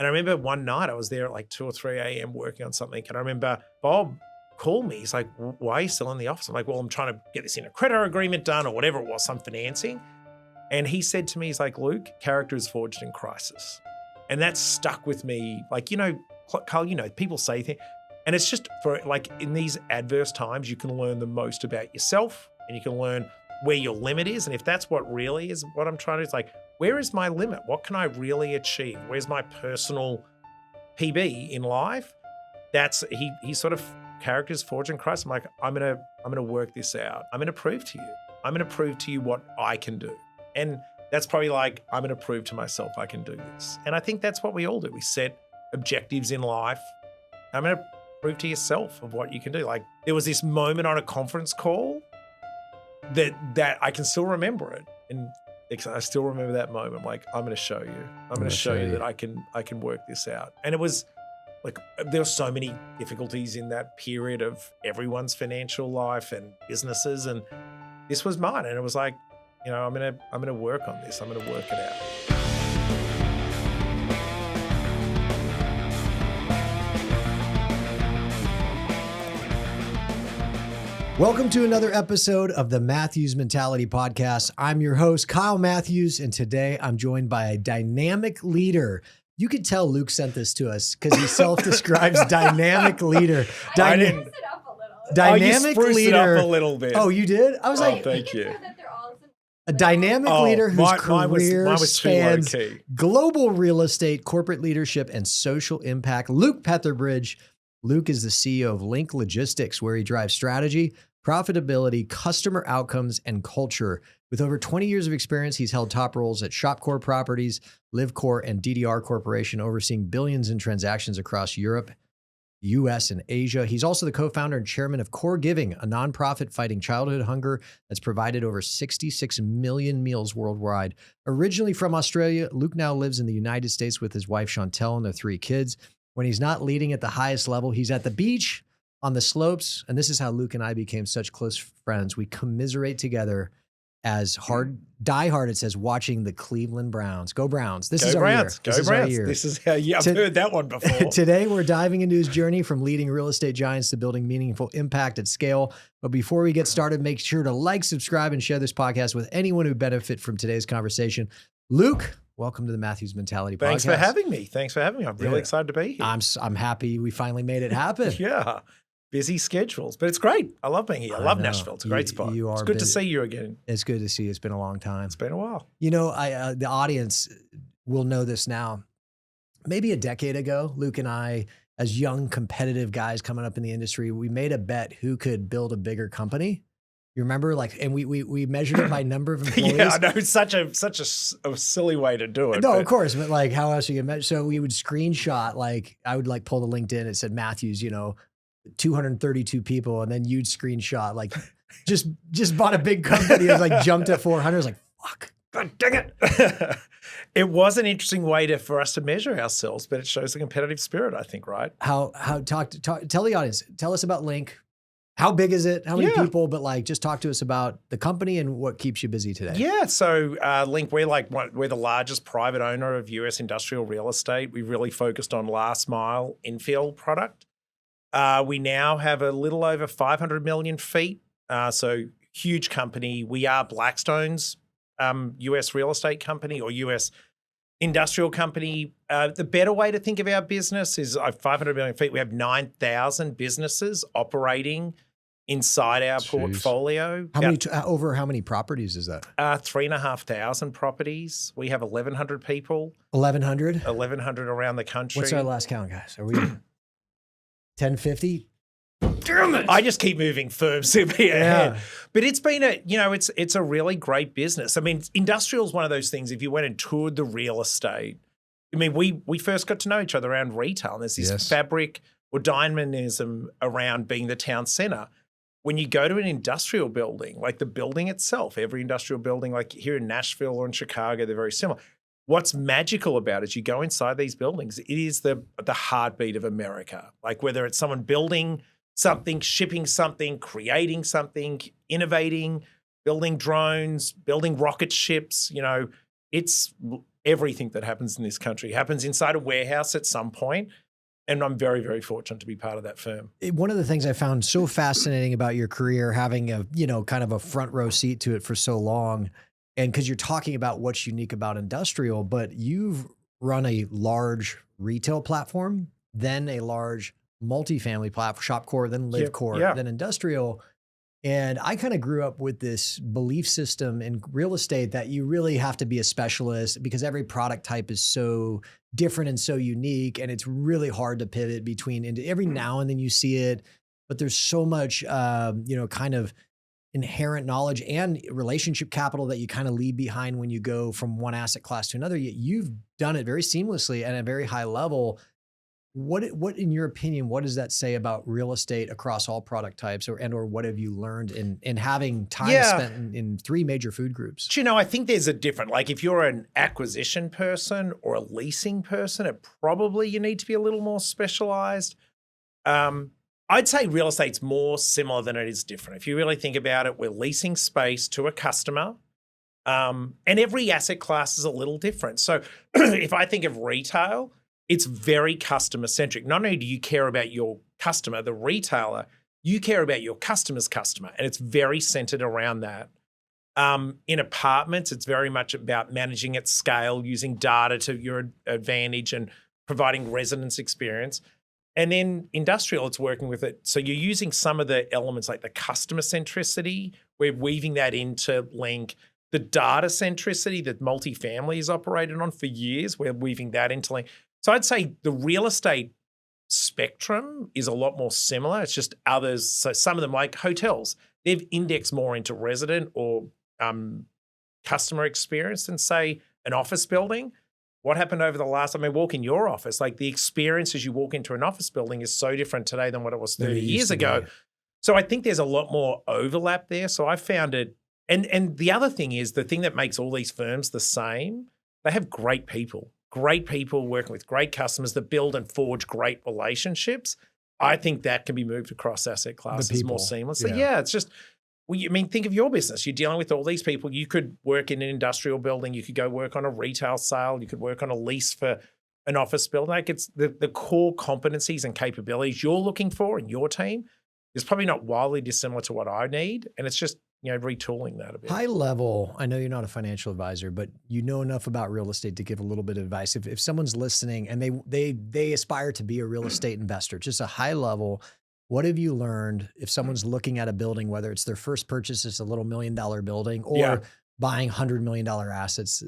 And I remember one night I was there at like 2 or 3 a.m. working on something. And I remember Bob called me. He's like, why are you still in the office? I'm like, well, I'm trying to get this in a credit agreement done or whatever it was, some financing. And he said to me, he's like, Luke, character is forged in crisis. And that stuck with me. Like, Carl, people say things. And it's just for like in these adverse times, you can learn the most about yourself and you can learn where your limit is. And if that's what really is what I'm trying to do, it's like, where is my limit? What can I really achieve? Where's my personal PB in life? That's he sort of characters forged in Christ. I'm like, I'm gonna work this out. I'm gonna prove to you. I'm gonna prove to you what I can do. And that's probably like, I'm gonna prove to myself I can do this. And I think that's what we all do. We set objectives in life. I'm gonna prove to yourself of what you can do. Like there was this moment on a conference call that I can still remember it. And I still remember that moment. Like, I'm gonna show you. I'm gonna show you that I can work this out. And it was like, there were so many difficulties in that period of everyone's financial life and businesses. And this was mine. And it was like, I'm gonna work on this. I'm gonna work it out. Welcome to another episode of the Matthews Mentality Podcast. I'm your host, Kyle Matthews, and today I'm joined by a dynamic leader. You could tell Luke sent this to us because he self-describes dynamic leader. I didn't. Dynamic you leader. It up a little bit. Oh, you did? I was like, thank you. A dynamic leader whose career mine was spans global real estate, corporate leadership, and social impact. Luke Petherbridge. Luke is the CEO of Link Logistics, where he drives strategy, profitability, customer outcomes, and culture. With over 20 years of experience, he's held top roles at ShopCore Properties, LivCor, and DDR Corporation, overseeing billions in transactions across Europe, US, and Asia. He's also the co-founder and chairman of CoreGiving, a nonprofit fighting childhood hunger that's provided over 66 million meals worldwide. Originally from Australia, Luke now lives in the United States with his wife, Chantel, and their 3 kids. When he's not leading at the highest level, he's at the beach, on the slopes. And this is how Luke and I became such close friends. We commiserate together as diehard, it says, watching the Cleveland Browns. Go Browns. This is our year. Go Browns. This is how I've heard that one before. Today, we're diving into his journey from leading real estate giants to building meaningful impact at scale. But before we get started, make sure to like, subscribe, and share this podcast with anyone who benefit from today's conversation. Luke, welcome to the Matthews Mentality Podcast. Thanks for having me. I'm really excited to be here. I'm happy we finally made it happen. Yeah. Busy schedules, but it's great. I love being here. I love Nashville. It's a great spot. It's good to see you again. It's good to see you. It's been a long time. It's been a while. The audience will know this now. Maybe a decade ago, Luke and I, as young competitive guys coming up in the industry, we made a bet who could build a bigger company. You remember, and we measured it by number of employees. Yeah, I know. It's such a silly way to do it. No, of course, but like, how else you can measure? So we would screenshot. Like, I would like pull the LinkedIn. It said Matthews, 232 people, and then you'd screenshot like just bought a big company. It was like jumped at 400. I was like, fuck, God dang it. It was an interesting way for us to measure ourselves, but it shows the competitive spirit, I think, right? Tell the audience, tell us about Link. How big is it? How many people? But just talk to us about the company and what keeps you busy today. Yeah. So Link, we're the largest private owner of US industrial real estate. We really focused on last mile infill product. We now have a little over 500 million feet. So huge company. We are Blackstone's US real estate company or US industrial company. The better way to think of our business is 500 million feet. We have 9,000 businesses operating inside our portfolio. How many properties is that? 3,500 properties. We have 1,100 people. 1,100? 1,100 around the country. What's our last count, guys? Are we 1050? Damn it! I just keep moving firms to be ahead. But it's been it's a really great business. I mean, industrial is one of those things. If you went and toured the real estate, I mean, we first got to know each other around retail. And there's this fabric or dynamism around being the town center. When you go to an industrial building, like the building itself, every industrial building, like here in Nashville or in Chicago, they're very similar. What's magical about it is you go inside these buildings, it is the heartbeat of America. Like whether it's someone building something, shipping something, creating something, innovating, building drones, building rocket ships, it's everything that happens in this country happens inside a warehouse at some point. And I'm very, very fortunate to be part of that firm. One of the things I found so fascinating about your career, having a, kind of a front row seat to it for so long, and because you're talking about what's unique about industrial, but you've run a large retail platform, then a large multifamily platform, ShopCore, then LivCor, then industrial. And I kind of grew up with this belief system in real estate that you really have to be a specialist because every product type is so different and so unique. And it's really hard to pivot between, and every now and then you see it, but there's so much, kind of inherent knowledge and relationship capital that you kind of leave behind when you go from one asset class to another. Yet you've done it very seamlessly and at a very high level. What, in your opinion, what does that say about real estate across all product types, or what have you learned in having time spent in three major food groups? Do you know, I think there's a different, like if you're an acquisition person or a leasing person, you need to be a little more specialized. I'd say real estate's more similar than it is different. If you really think about it, we're leasing space to a customer, and every asset class is a little different. So if I think of retail, it's very customer-centric. Not only do you care about your customer, the retailer, you care about your customer's customer, and it's very centered around that. In apartments, it's very much about managing at scale, using data to your advantage and providing residence experience. And then industrial, it's working with it. So you're using some of the elements like the customer centricity. We're weaving that into Link. The data centricity that multifamily has operated on for years, we're weaving that into Link. So I'd say the real estate spectrum is a lot more similar. It's just others. So some of them, like hotels, they've indexed more into resident or customer experience than, say, an office building. What happened over the last, walk in your office, like the experience as you walk into an office building is so different today than what it was 30 years ago. So I think there's a lot more overlap there. So I found it, and the other thing is, the thing that makes all these firms the same, they have great people working with great customers that build and forge great relationships. I think that can be moved across asset classes more seamlessly. Yeah, it's just, think of your business. You're dealing with all these people. You could work in an industrial building. You could go work on a retail sale. You could work on a lease for an office building. Like, it's the core competencies and capabilities you're looking for in your team is probably not wildly dissimilar to what I need. And it's just, retooling that a bit. High level, I know you're not a financial advisor, but you know enough about real estate to give a little bit of advice. If someone's listening and they aspire to be a real estate investor, just a high level, what have you learned if someone's looking at a building, whether it's their first purchase, it's a little $1 million building, or buying $100 million assets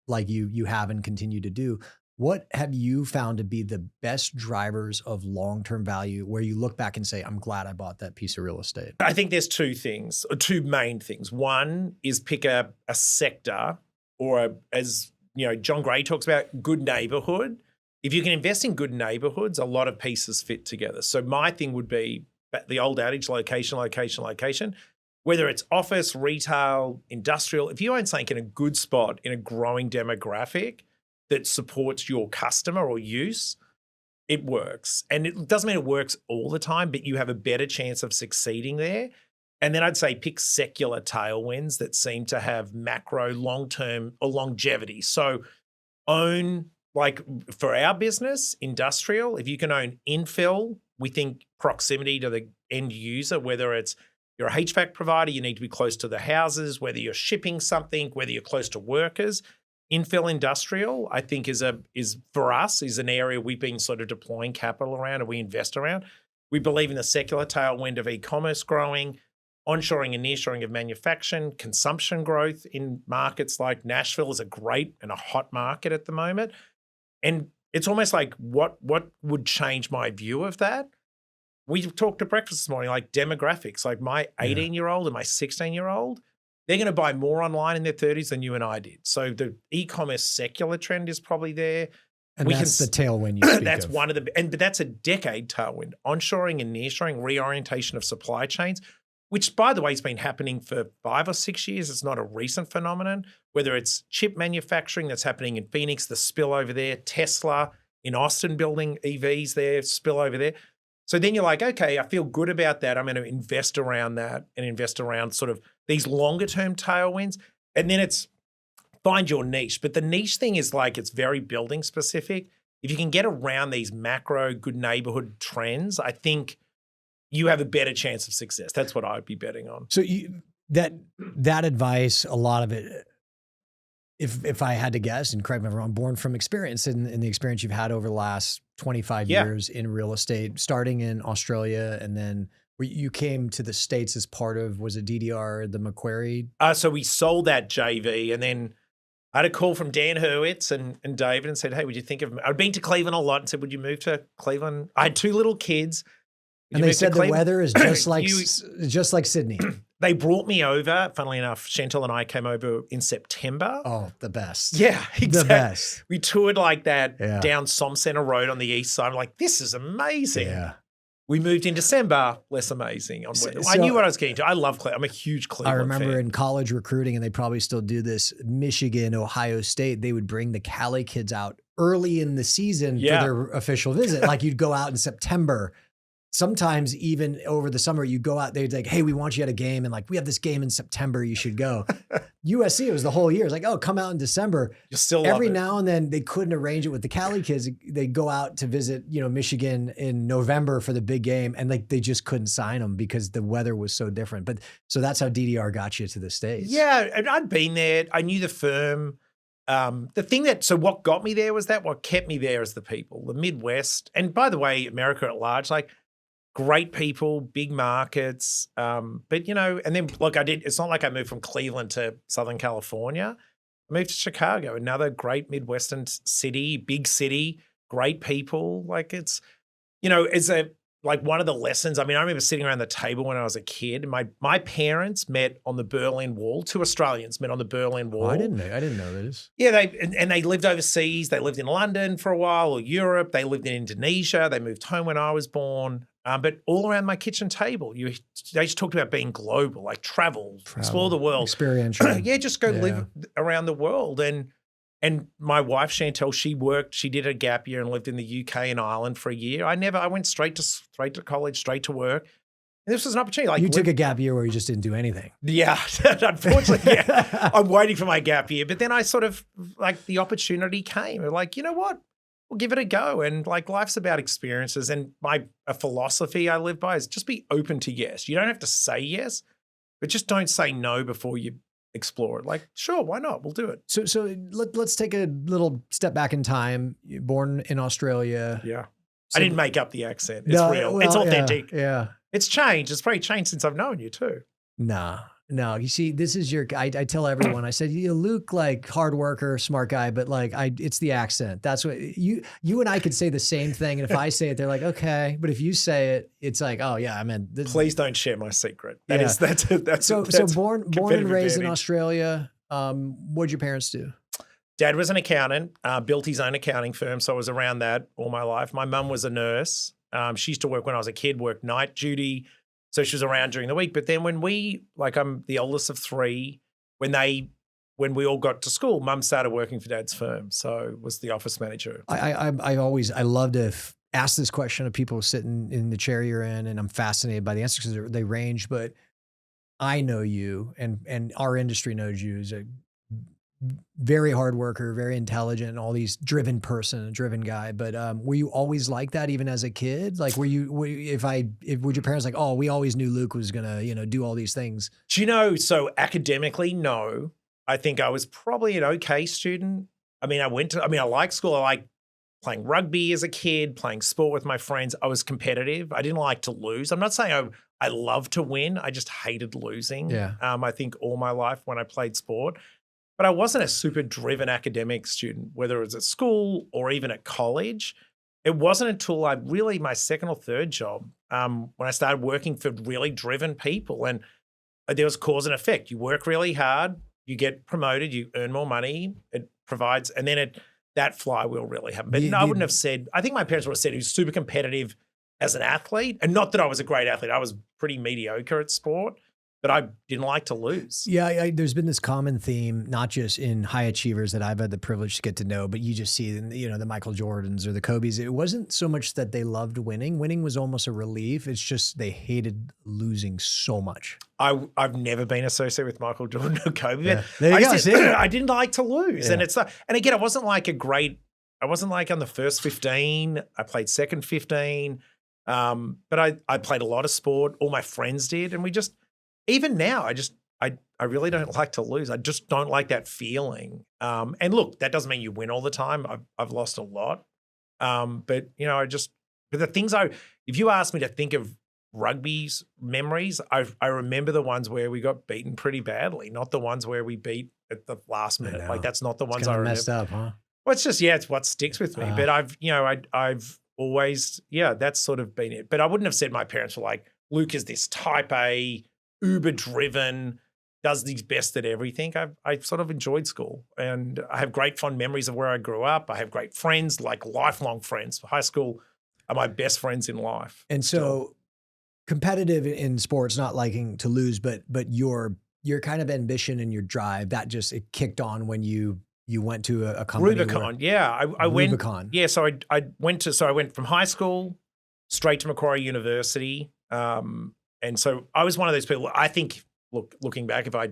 like you have and continue to do? What have you found to be the best drivers of long-term value where you look back and say, I'm glad I bought that piece of real estate? I think there's two main things. One is pick a sector, or as John Gray talks about, good neighborhood. If you can invest in good neighborhoods, a lot of pieces fit together. So my thing would be the old adage, location, location, location. Whether it's office, retail, industrial, if you own something in a good spot in a growing demographic that supports your customer or use, it works. And it doesn't mean it works all the time, but you have a better chance of succeeding there. And then I'd say pick secular tailwinds that seem to have macro, long-term or longevity. So own, like for our business, industrial, if you can own infill, we think proximity to the end user, whether it's you're a HVAC provider, you need to be close to the houses, whether you're shipping something, whether you're close to workers. Infill industrial, I think, is for us an area we've been sort of deploying capital around, and we invest around. We believe in the secular tailwind of e-commerce growing, onshoring and nearshoring of manufacturing, consumption growth in markets like Nashville is a great and a hot market at the moment. And it's almost like what would change my view of that? We talked at breakfast this morning, like demographics, like my 18-year-old and my 16-year-old, they're going to buy more online in their 30s than you and I did. So the e-commerce secular trend is probably there. And that's the tailwind you speak that's of. one of the, but that's a decade tailwind. Onshoring and nearshoring, reorientation of supply chains, which, by the way, has been happening for 5 or 6 years. It's not a recent phenomenon. Whether it's chip manufacturing that's happening in Phoenix, the spill over there, Tesla in Austin building EVs there, spill over there. So then you're like, okay, I feel good about that. I'm going to invest around that and invest around sort of these longer term tailwinds. And then it's find your niche. But the niche thing is like it's very building specific. If you can get around these macro good neighborhood trends, I think you have a better chance of success. That's what I'd be betting on. So that advice, a lot of it, if I had to guess, and correct me if I'm wrong, born from experience and the experience you've had over the last 25 years in real estate, starting in Australia, and then you came to the States as part of, was it DDR, the Macquarie? So we sold that JV, and then I had a call from Dan Hurwitz and David and said, hey, would you think of, I'd been to Cleveland a lot and said, would you move to Cleveland? I had 2 little kids. And they said the weather is just like just like Sydney. They brought me over. Funnily enough, Chantal and I came over in September. Oh, the best. Yeah, exactly. The best. We toured like that down Som Center Road on the east side. I'm like, this is amazing. Yeah. We moved in December, less amazing. I knew what I was getting to. I love Cleveland. I'm a huge Cleveland fan. I remember in college recruiting, and they probably still do this, Michigan, Ohio State, they would bring the Cali kids out early in the season for their official visit. Like you'd go out in September. Sometimes even over the summer, you go out, they'd like, hey, we want you at a game. And like, we have this game in September, you should go. USC, it was the whole year. It's like, oh, come out in December. You still Every now and then they couldn't arrange it with the Cali kids. They'd go out to visit, Michigan in November for the big game. And like, they just couldn't sign them because the weather was so different. But so that's how DDR got you to the States. Yeah. And I'd been there. I knew the firm. So what got me there was what kept me there is the people, the Midwest. And by the way, America at large, like, great people, big markets. But, and then look, it's not like I moved from Cleveland to Southern California. I moved to Chicago, another great Midwestern city, big city, great people. Like it's one of the lessons. I mean, I remember sitting around the table when I was a kid. My parents met on the Berlin Wall. 2 Australians met on the Berlin Wall. Oh, I didn't know this. Yeah, they lived overseas. They lived in London for a while, or Europe. They lived in Indonesia. They moved home when I was born. But all around my kitchen table, they just talked about being global, like travel, explore the world, experiential. Just go live around the world. And my wife Chantel, she did a gap year and lived in the UK and Ireland for a year. I went straight to college, straight to work. And this was an opportunity. Like you took a gap year where you just didn't do anything. Yeah, unfortunately, I'm waiting for my gap year. But then I sort of the opportunity came. Like, you know what? We'll give it a go. And like life's about experiences. And a philosophy I live by is just be open to yes. You don't have to say yes, but just don't say no before you explore it. Like, sure, why not? We'll do it. So let's take a little step back in time. You're born in Australia. Yeah. I didn't make up the accent. It's real. Well, it's authentic. Yeah. It's changed. It's probably changed since I've known you too. No, you see, this is I tell everyone, I said, Luke, like hard worker, smart guy, but like it's the accent. That's what you and I could say the same thing. And if I say it, they're like, okay. But if you say it, it's like, oh yeah, I mean, please don't share my secret. That's so born and raised in Australia. What'd your parents do? Dad was an accountant, built his own accounting firm. So I was around that all my life. My mum was a nurse. She used to work when I was a kid, worked night duty. So she was around during the week. But then when I'm the oldest of 3, when we all got to school, Mum started working for Dad's firm. So was the office manager. I love to ask this question of people sitting in the chair you're in, and I'm fascinated by the answers because they range. But I know you, and our industry knows you as a very hard worker, very intelligent, and all these driven guy. But were you always like that even as a kid? Like, were your parents like, oh, we always knew Luke was gonna, do all these things? Do you know, so academically, no. I think I was probably an okay student. I mean, I liked school. I liked playing rugby as a kid, playing sport with my friends. I was competitive. I didn't like to lose. I'm not saying I love to win. I just hated losing. Yeah. I think all my life when I played sport. But I wasn't a super driven academic student, whether it was at school or even at college. It wasn't until my second or third job, when I started working for really driven people, and there was cause and effect. You work really hard, you get promoted, you earn more money, it provides, and then that flywheel really happened. But I wouldn't have said, I think my parents would have said he was super competitive as an athlete, and not that I was a great athlete. I was pretty mediocre at sport. but I didn't like to lose. Yeah, there's been this common theme, not just in high achievers that I've had the privilege to get to know, but you just see, the Michael Jordans or the Kobes. It wasn't so much that they loved winning. Winning was almost a relief. It's just they hated losing so much. I've never been associated with Michael Jordan or Kobe. Yeah. There you go. I didn't like to lose. Yeah. And again, I wasn't like on the first 15. I played second 15. But I played a lot of sport. All my friends did. And even now, I really don't like to lose. I just don't like that feeling. And look, that doesn't mean you win all the time. I've lost a lot. But the things if you ask me to think of rugby's memories, I remember the ones where we got beaten pretty badly, not the ones where we beat at the last minute. Like that's not the ones I remember. Messed up, huh? Well, it's what sticks with me. But I've always, that's sort of been it. But I wouldn't have said my parents were like, Luke is this type A, uber driven, does his best at everything. I sort of enjoyed school, and I have great fond memories of where I grew up. I have great friends, like lifelong friends. High school are my best friends in life. And so competitive in sports, not liking to lose, but your kind of ambition and your drive, that just, it kicked on when you went to a company. Rubicon, yeah. I went. Rubicon. Yeah, so I went from high school straight to Macquarie University. And so I was one of those people, I think, looking back, if I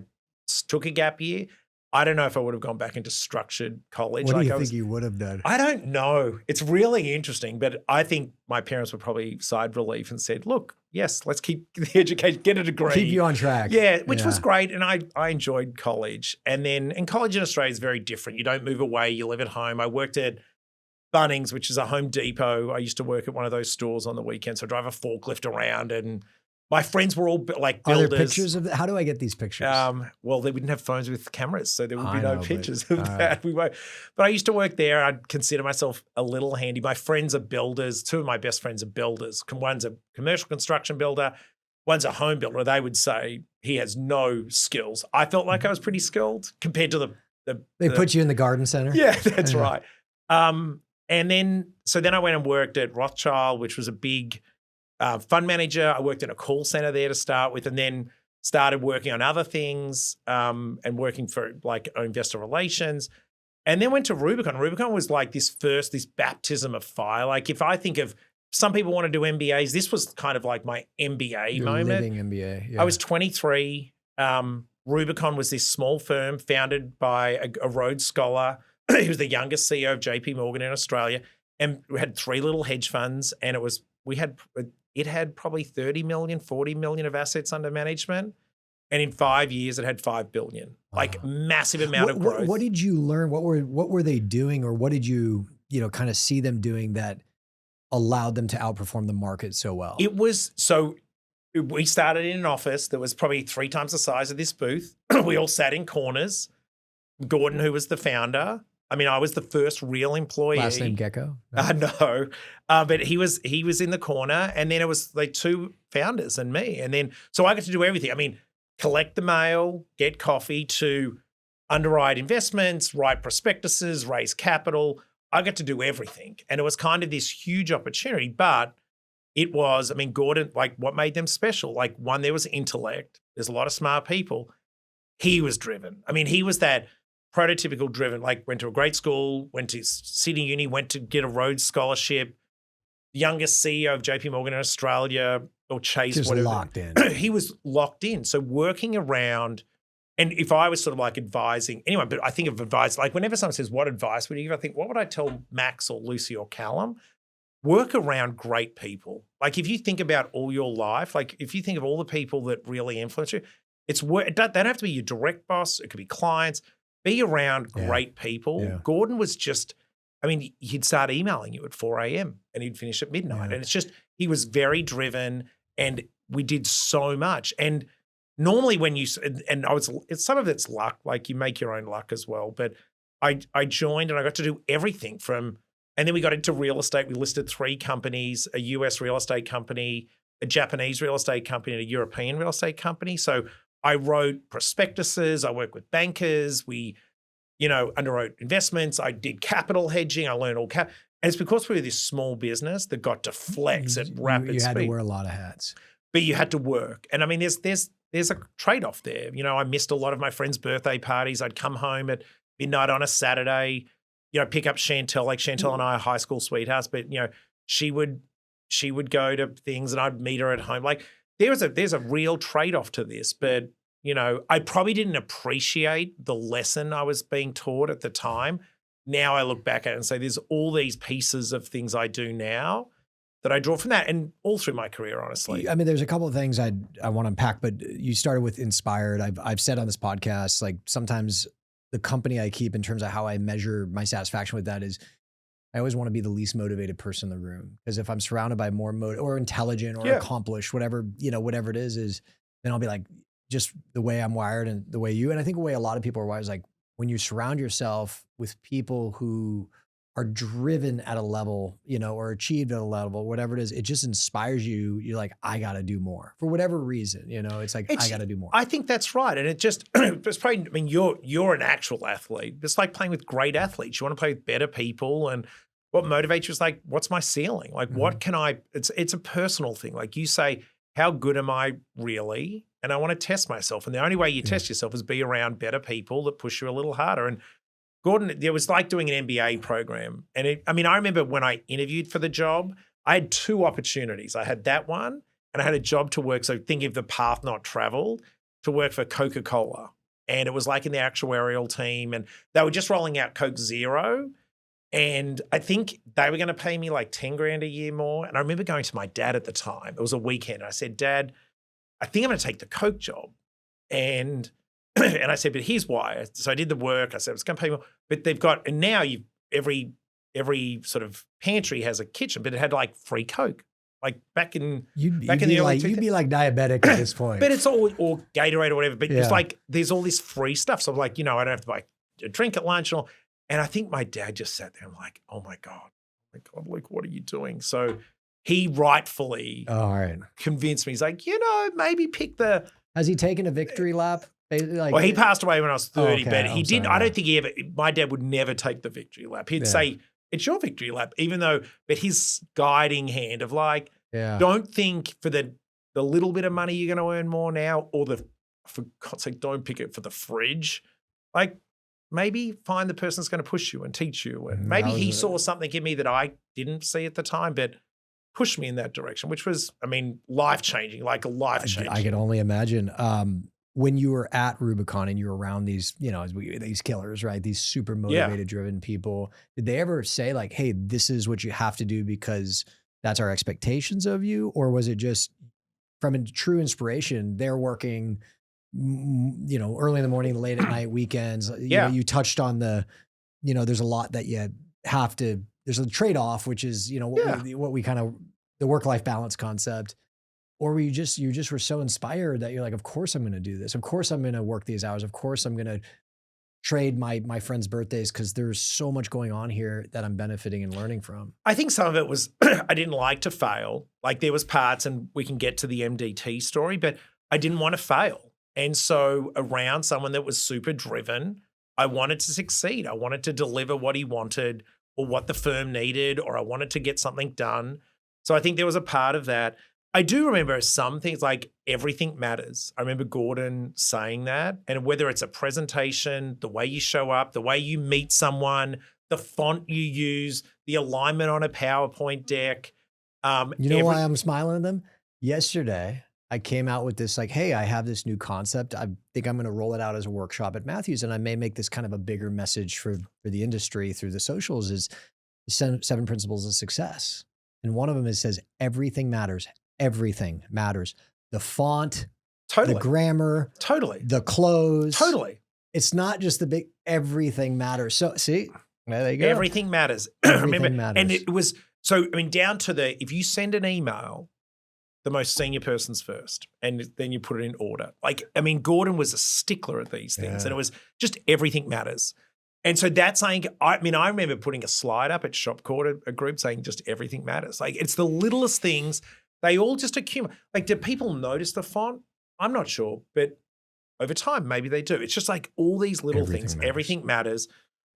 took a gap year, I don't know if I would have gone back into structured college. What do you think you would have done? I don't know. It's really interesting, but I think my parents were probably sighed relief and said, look, yes, let's keep the education, get a degree. Keep you on track. Yeah, which was great. And I enjoyed college. And college in Australia is very different. You don't move away, you live at home. I worked at Bunnings, which is a Home Depot. I used to work at one of those stores on the weekend. So I drive a forklift around, and my friends were all like builders. Are there pictures of that? How do I get these pictures? Well, they didn't have phones with cameras, so there would be no pictures of that. But I used to work there. I'd consider myself a little handy. My friends are builders. Two of my best friends are builders. One's a commercial construction builder. One's a home builder. They would say he has no skills. I felt like I was pretty skilled compared to They put you in the garden center? Yeah, that's right. And then I went and worked at Rothschild, which was a big fund manager. I worked in a call center there to start with, and then started working on other things and working for like investor relations, and then went to Rubicon. Rubicon was like this baptism of fire. Like if I think of, some people want to do MBAs, this was kind of like my MBA moment. Living MBA. Yeah. I was 23. Rubicon was this small firm founded by a Rhodes Scholar. He was the youngest CEO of JP Morgan in Australia, and we had 3 little hedge funds, and it had probably 30 million, 40 million of assets under management. And in 5 years, it had 5 billion, like massive amount of growth. What did you learn? What were they doing, or what did you kind of see them doing that allowed them to outperform the market so well? We started in an office that was probably 3 times the size of this booth. We all sat in corners. Gordon, who was the founder, I was the first real employee. Last name Gecko? No. But he was in the corner, and then it was like 2 founders and me. And then, so I got to do everything. Collect the mail, get coffee, to underwrite investments, write prospectuses, raise capital. I got to do everything. And it was kind of this huge opportunity, but it was, Gordon, like what made them special? Like one, there was intellect. There's a lot of smart people. He was driven. He was that prototypical driven, like went to a great school, went to Sydney Uni, went to get a Rhodes Scholarship, youngest CEO of JP Morgan in Australia, or Chase, just whatever. Locked in. He was locked in. So working around, and if I was sort of like advising, anyway, but I think of advice, like whenever someone says, what advice would you give? I think, what would I tell Max or Lucy or Callum? Work around great people. Like if you think about all your life, like if you think of all the people that really influence you, they don't have to be your direct boss. It could be clients. Be around great people. Yeah. Gordon was just, he'd start emailing you at 4 a.m. and he'd finish at midnight. Yeah. And it's just, he was very driven, and we did so much. And normally when you, some of it's luck, like you make your own luck as well. But I joined and I got to do everything and then we got into real estate. We listed 3 companies, a US real estate company, a Japanese real estate company, and a European real estate company. So I wrote prospectuses. I worked with bankers. We, underwrote investments. I did capital hedging. I learned all and it's because we were this small business that got to flex at rapid speed. You had to wear a lot of hats. But you had to work. And there's there's a trade-off there. You know, I missed a lot of my friends' birthday parties. I'd come home at midnight on a Saturday, you know, pick up Chantel. Like Chantel and I are high school sweethearts, but you know, she would go to things and I'd meet her at home. Like there's a real trade-off to this, but you know, I probably didn't appreciate the lesson I was being taught at the time. Now I look back at it and say there's all these pieces of things I do now that I draw from that, and all through my career, honestly. I mean, there's a couple of things I want to unpack, but you started with inspired. I've said on this podcast, like sometimes the company I keep in terms of how I measure my satisfaction with that is I always want to be the least motivated person in the room, because if I'm surrounded by more or intelligent or accomplished, whatever it is, then I'll be like, just the way I'm wired and the way and I think the way a lot of people are wired is like when you surround yourself with people who are driven at a level, you know, or achieved at a level, whatever it is, it just inspires you. You're like, I got to do more for whatever reason, you know, I got to do more. I think that's right. And it just, it's probably, I mean, you're an actual athlete. It's like playing with great athletes. You want to play with better people, and what motivates you is like, what's my ceiling? Like, what can it's a personal thing. Like you say, how good am I really? And I want to test myself. And the only way you test yourself is be around better people that push you a little harder. And Gordon, it was like doing an MBA program. And I remember when I interviewed for the job, I had two opportunities. I had that one, and I had a job to work. So thinking of the path not traveled, to work for Coca-Cola. And it was like in the actuarial team, and they were just rolling out Coke Zero. And I think they were going to pay me like 10 grand a year more. And I remember going to my dad at the time. It was a weekend. I said, Dad, I think I'm going to take the Coke job. And I said, but here's why. So I did the work. I said, it's going to pay more. But they've got, and now every sort of pantry has a kitchen, but it had like free Coke. Like back in the early 2000s. You'd be like diabetic at this point. But it's all, or Gatorade or whatever. But it's like, there's all this free stuff. So I'm like, you know, I don't have to buy a drink at lunch and all. And I think my dad just sat there and like, oh my God, Luke, what are you doing? So he rightfully convinced me. He's like, you know, maybe pick the. Has he taken a victory lap? Like, well, he passed away when I was 30, but he didn't. I don't think he ever, my dad would never take the victory lap. He'd say, it's your victory lap, even though, but his guiding hand of like, don't think for the little bit of money you're going to earn more now, or for God's sake, don't pick it for the fridge. Like, maybe find the person that's going to push you and teach you. And maybe he saw something in me that I didn't see at the time, but pushed me in that direction, which was, life-changing, like life-changing. I can only imagine. When you were at Rubicon and you were around these, you know, these killers, right? These super motivated, driven people, did they ever say like, hey, this is what you have to do because that's our expectations of you? Or was it just from a true inspiration, they're working, you know, early in the morning, late at night, weekends? You know, you touched on there's a lot that you have to, there's a trade-off, which is, you know, what we kind of, the work-life balance concept. Or were you just were so inspired that you're like, of course I'm going to do this. Of course I'm going to work these hours. Of course I'm going to trade my friends' birthdays because there's so much going on here that I'm benefiting and learning from. I think some of it was I didn't like to fail. Like there was parts, and we can get to the MDT story, but I didn't want to fail. And so around someone that was super driven, I wanted to succeed. I wanted to deliver what he wanted or what the firm needed, or I wanted to get something done. So I think there was a part of that. I do remember some things like everything matters. I remember Gordon saying that, and whether it's a presentation, the way you show up, the way you meet someone, the font you use, the alignment on a PowerPoint deck. You know why I'm smiling at them? Yesterday, I came out with this like, hey, I have this new concept. I think I'm going to roll it out as a workshop at Matthews, and I may make this kind of a bigger message for the industry through the socials is the 7 principles of success. And one of them says everything matters. Everything matters. The font, the grammar, the clothes. It's not just the big, everything matters. So see, there you go. Everything matters. Everything matters. And it was, so, down to if you send an email, the most senior person's first, and then you put it in order. Like, Gordon was a stickler at these things, and it was just everything matters. And so that's saying, I remember putting a slide up at ShopCore, a group saying just everything matters. Like it's the littlest things. They all just accumulate. Like, do people notice the font? I'm not sure, but over time, maybe they do. It's just like all these little things. Everything matters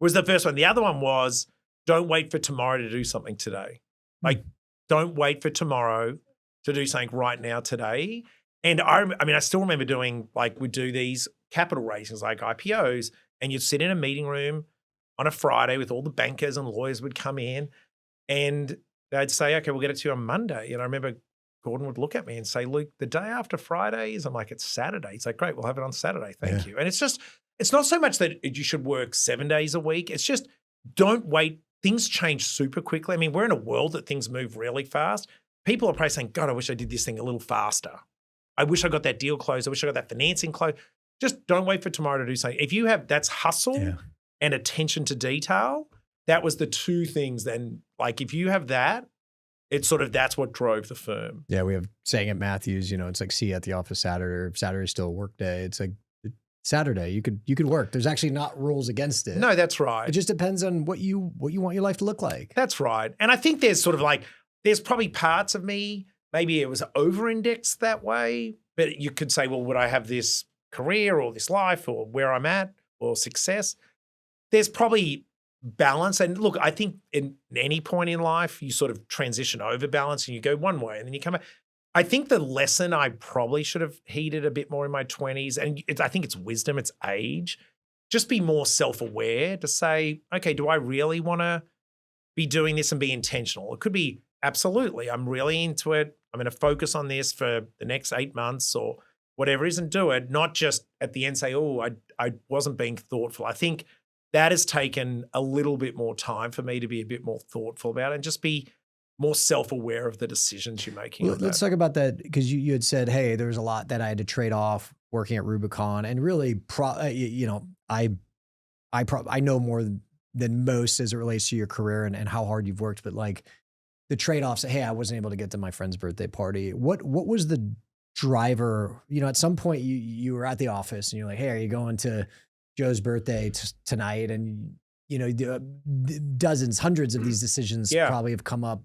was the first one. The other one was, don't wait for tomorrow to do something today. Like, don't wait for tomorrow to do something right now today. And I mean, I still remember doing, like, we'd do these capital raisings, like IPOs, and you'd sit in a meeting room on a Friday with all the bankers and lawyers would come in and they'd say, okay, we'll get it to you on Monday. And I remember Gordon would look at me and say, Luke, the day after Fridays, I'm like, it's Saturday. He's like, great, we'll have it on Saturday. Thank you. And it's not so much that you should work 7 days a week. It's just don't wait. Things change super quickly. I mean, we're in a world that things move really fast. People are probably saying, God, I wish I did this thing a little faster. I wish I got that deal closed. I wish I got that financing closed. Just don't wait for tomorrow to do something. If you have, that's hustle and attention to detail. That was the two things. Then, like, if you have that, it's sort of, that's what drove the firm. Yeah, we have saying at Matthews, it's like, see you at the office Saturday, or if Saturday's still a work day. It's like Saturday, you could work. There's actually not rules against it. No, that's right. It just depends on what you want your life to look like. That's right. And I think there's sort of like, there's probably parts of me, maybe it was over-indexed that way, but you could say, well, would I have this career or this life or where I'm at or success? There's probably balance. And look, I think in any point in life, you sort of transition over balance and you go one way and then you come back. I think the lesson I probably should have heeded a bit more in my 20s, and I think it's wisdom, it's age, just be more self-aware to say, okay, do I really want to be doing this and be intentional? It could be, absolutely, I'm really into it. I'm going to focus on this for the next 8 months or whatever it is and do it, not just at the end say, oh, I wasn't being thoughtful. I think that has taken a little bit more time for me to be a bit more thoughtful about it and just be more self-aware of the decisions you're making. Let's talk about that, because you had said, hey, there was a lot that I had to trade off working at Rubicon, and really, I know more than most as it relates to your career and how hard you've worked, but like the trade-offs, hey, I wasn't able to get to my friend's birthday party. What was the driver? At some point you were at the office and you're like, hey, are you going to Joe's birthday tonight? And dozens, hundreds of these decisions probably have come up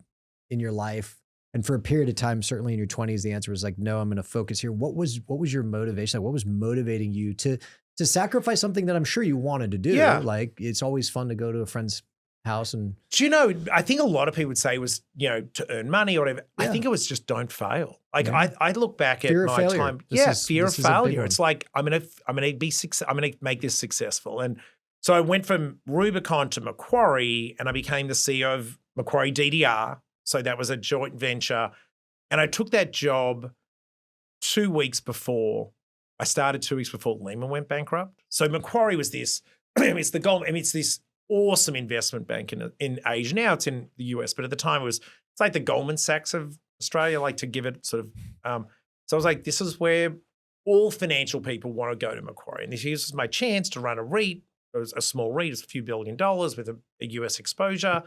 in your life. And for a period of time, certainly in your 20s, the answer was like, no, I'm going to focus here. What was your motivation? Like, what was motivating you to sacrifice something that I'm sure you wanted to do? Yeah. Like, it's always fun to go to a friend's house. And I think a lot of people would say it was, to earn money or whatever. Yeah. I think it was just don't fail. Like I look back at my time. Fear of failure. It's like, I'm going to make this successful. And so I went from Rubicon to Macquarie and I became the CEO of Macquarie DDR. So that was a joint venture. And I took that job 2 weeks before. I started 2 weeks before Lehman went bankrupt. So Macquarie was this, it's this awesome investment bank in Asia. Now it's in the US, but at the time it's like the Goldman Sachs of Australia, like to give it sort of, so I was like, this is where all financial people want to go to Macquarie. And this is my chance to run a REIT. It was a small REIT, it's a few $1 billion with a US exposure.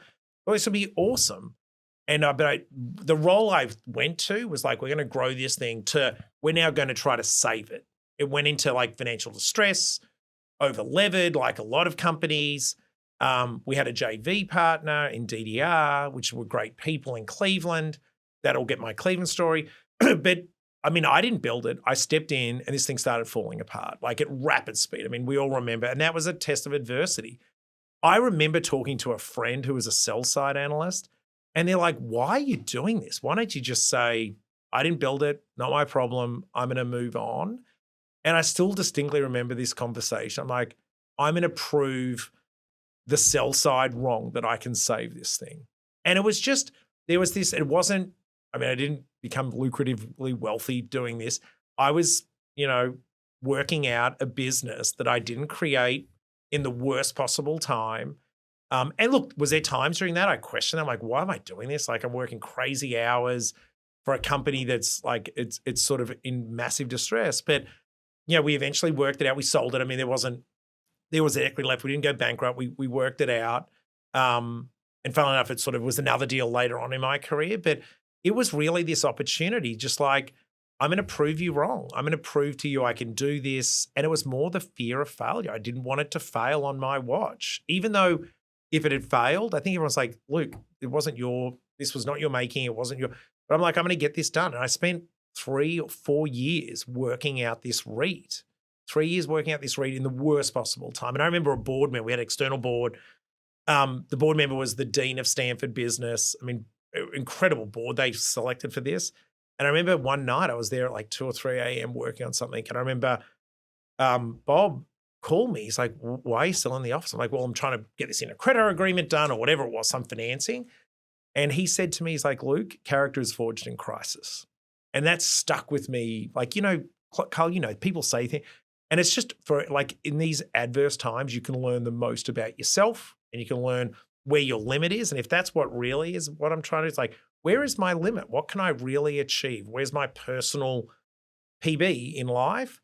Well, this would be awesome. And the role I went to was like, we're going to grow this thing to, we're now going to try to save it. It went into like financial distress, over-levered, like a lot of companies. We had a JV partner in DDR, which were great people in Cleveland. That'll get my Cleveland story. But I mean, I didn't build it. I stepped in and this thing started falling apart, like at rapid speed. I mean, we all remember, and that was a test of adversity. I remember talking to a friend who was a sell-side analyst, and they're like, why are you doing this? Why don't you just say, I didn't build it, not my problem, I'm going to move on? And I still distinctly remember this conversation. I'm like, I'm going to prove the sell side wrong that I can save this thing. And it was just, there was this, it wasn't, I mean, I didn't become lucratively wealthy doing this. I was, working out a business that I didn't create in the worst possible time. And look, was there times during that I questioned, I'm like, why am I doing this? Like I'm working crazy hours for a company that's like, it's sort of in massive distress. But, we eventually worked it out. We sold it. I mean, there was equity left. We didn't go bankrupt. We worked it out. And funnily enough, it sort of was another deal later on in my career. But it was really this opportunity, just like, I'm going to prove you wrong. I'm going to prove to you I can do this. And it was more the fear of failure. I didn't want it to fail on my watch. Even though if it had failed, I think everyone's like, Luke, this was not your making. It wasn't your, but I'm like, I'm going to get this done. And I spent 3 or 4 years working out this REIT. 3 years working out this REIT in the worst possible time. And I remember a board member, we had an external board. The board member was the dean of Stanford Business. I mean, incredible board they selected for this. And I remember one night I was there at like 2 or 3 a.m. working on something. And I remember Bob called me. He's like, why are you still in the office? I'm like, well, I'm trying to get this in a credit agreement done or whatever it was, some financing. And he said to me, he's like, Luke, character is forged in crisis. And that stuck with me. Like, Carl, people say things. And it's just for like in these adverse times, you can learn the most about yourself and you can learn where your limit is. And if that's what really is what I'm trying to do, it's like, where is my limit? What can I really achieve? Where's my personal PB in life?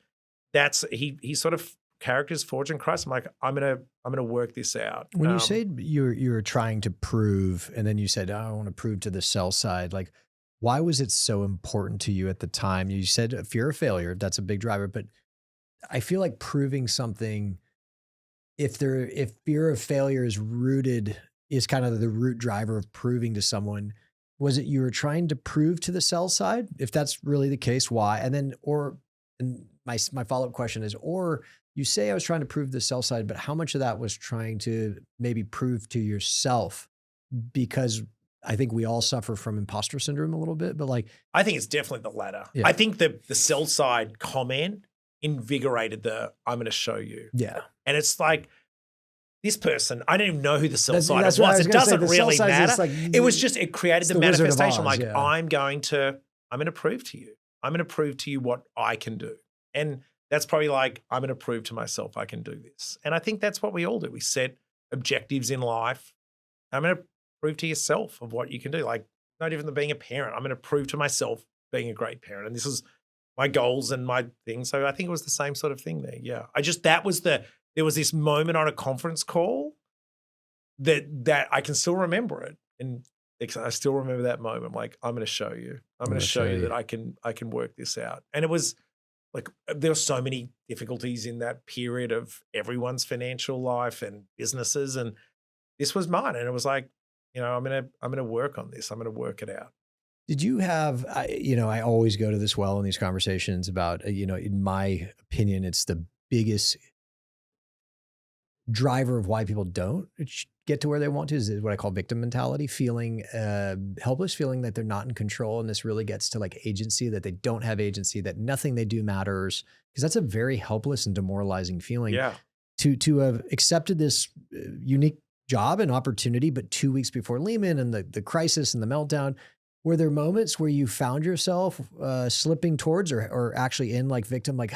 That's he sort of characters forged in Christ. I'm like, I'm gonna work this out. When you said you're trying to prove, and then you said, oh, I want to prove to the sell side, like, why was it so important to you at the time? You said fear of failure, that's a big driver, but I feel like proving something, if fear of failure is kind of the root driver of proving to someone, was it you were trying to prove to the sell side? If that's really the case, why? And then, and my follow-up question is, or you say I was trying to prove the sell side, but how much of that was trying to maybe prove to yourself? Because I think we all suffer from imposter syndrome a little bit, but like, I think it's definitely the latter. Yeah. I think the sell side comment invigorated I'm going to show you. Yeah. And it's like, this person, I don't even know who the sell side that's was. It doesn't really matter. Like, it was just, it created the manifestation. Oz, like, yeah. I'm going to prove to you. I'm going to prove to you what I can do. And that's probably like, I'm going to prove to myself I can do this. And I think that's what we all do. We set objectives in life. I'm going to prove to yourself of what you can do. Like, no different than being a parent. I'm going to prove to myself being a great parent. And this is my goals and my thing. So I think it was the same sort of thing there. Yeah. There was this moment on a conference call that I can still remember it. And I still remember that moment. I'm like, I'm going to show you. I'm going to show you that I can work this out. And it was like, there were so many difficulties in that period of everyone's financial life and businesses. And this was mine. And it was like, I'm going to work on this. I'm going to work it out. Did you have, I always go to this well in these conversations about, in my opinion, it's the biggest driver of why people don't get to where they want to is what I call victim mentality, feeling helpless, feeling that they're not in control. And this really gets to like agency, that they don't have agency, that nothing they do matters, because that's a very helpless and demoralizing feeling. Yeah. To have accepted this unique job and opportunity, but 2 weeks before Lehman and the crisis and the meltdown, were there moments where you found yourself slipping towards or actually in like victim, like,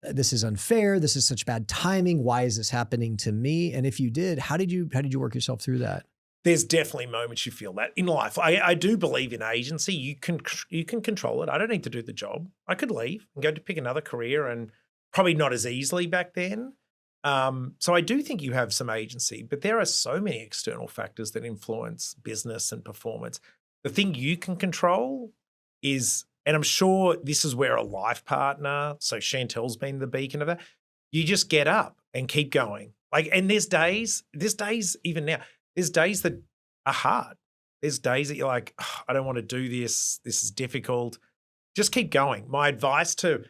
this is unfair. This is such bad timing. Why is this happening to me? And if you did, how did you work yourself through that? There's definitely moments you feel that in life. I do believe in agency. You can control it. I don't need to do the job. I could leave and go to pick another career, and probably not as easily back then. So I do think you have some agency, but there are so many external factors that influence business and performance. The thing you can control is, and I'm sure this is where a life partner, so Chantel's been the beacon of that, you just get up and keep going. Like, and there's days even now, there's days that are hard. There's days that you're like, oh, I don't want to do this. This is difficult. Just keep going. My advice to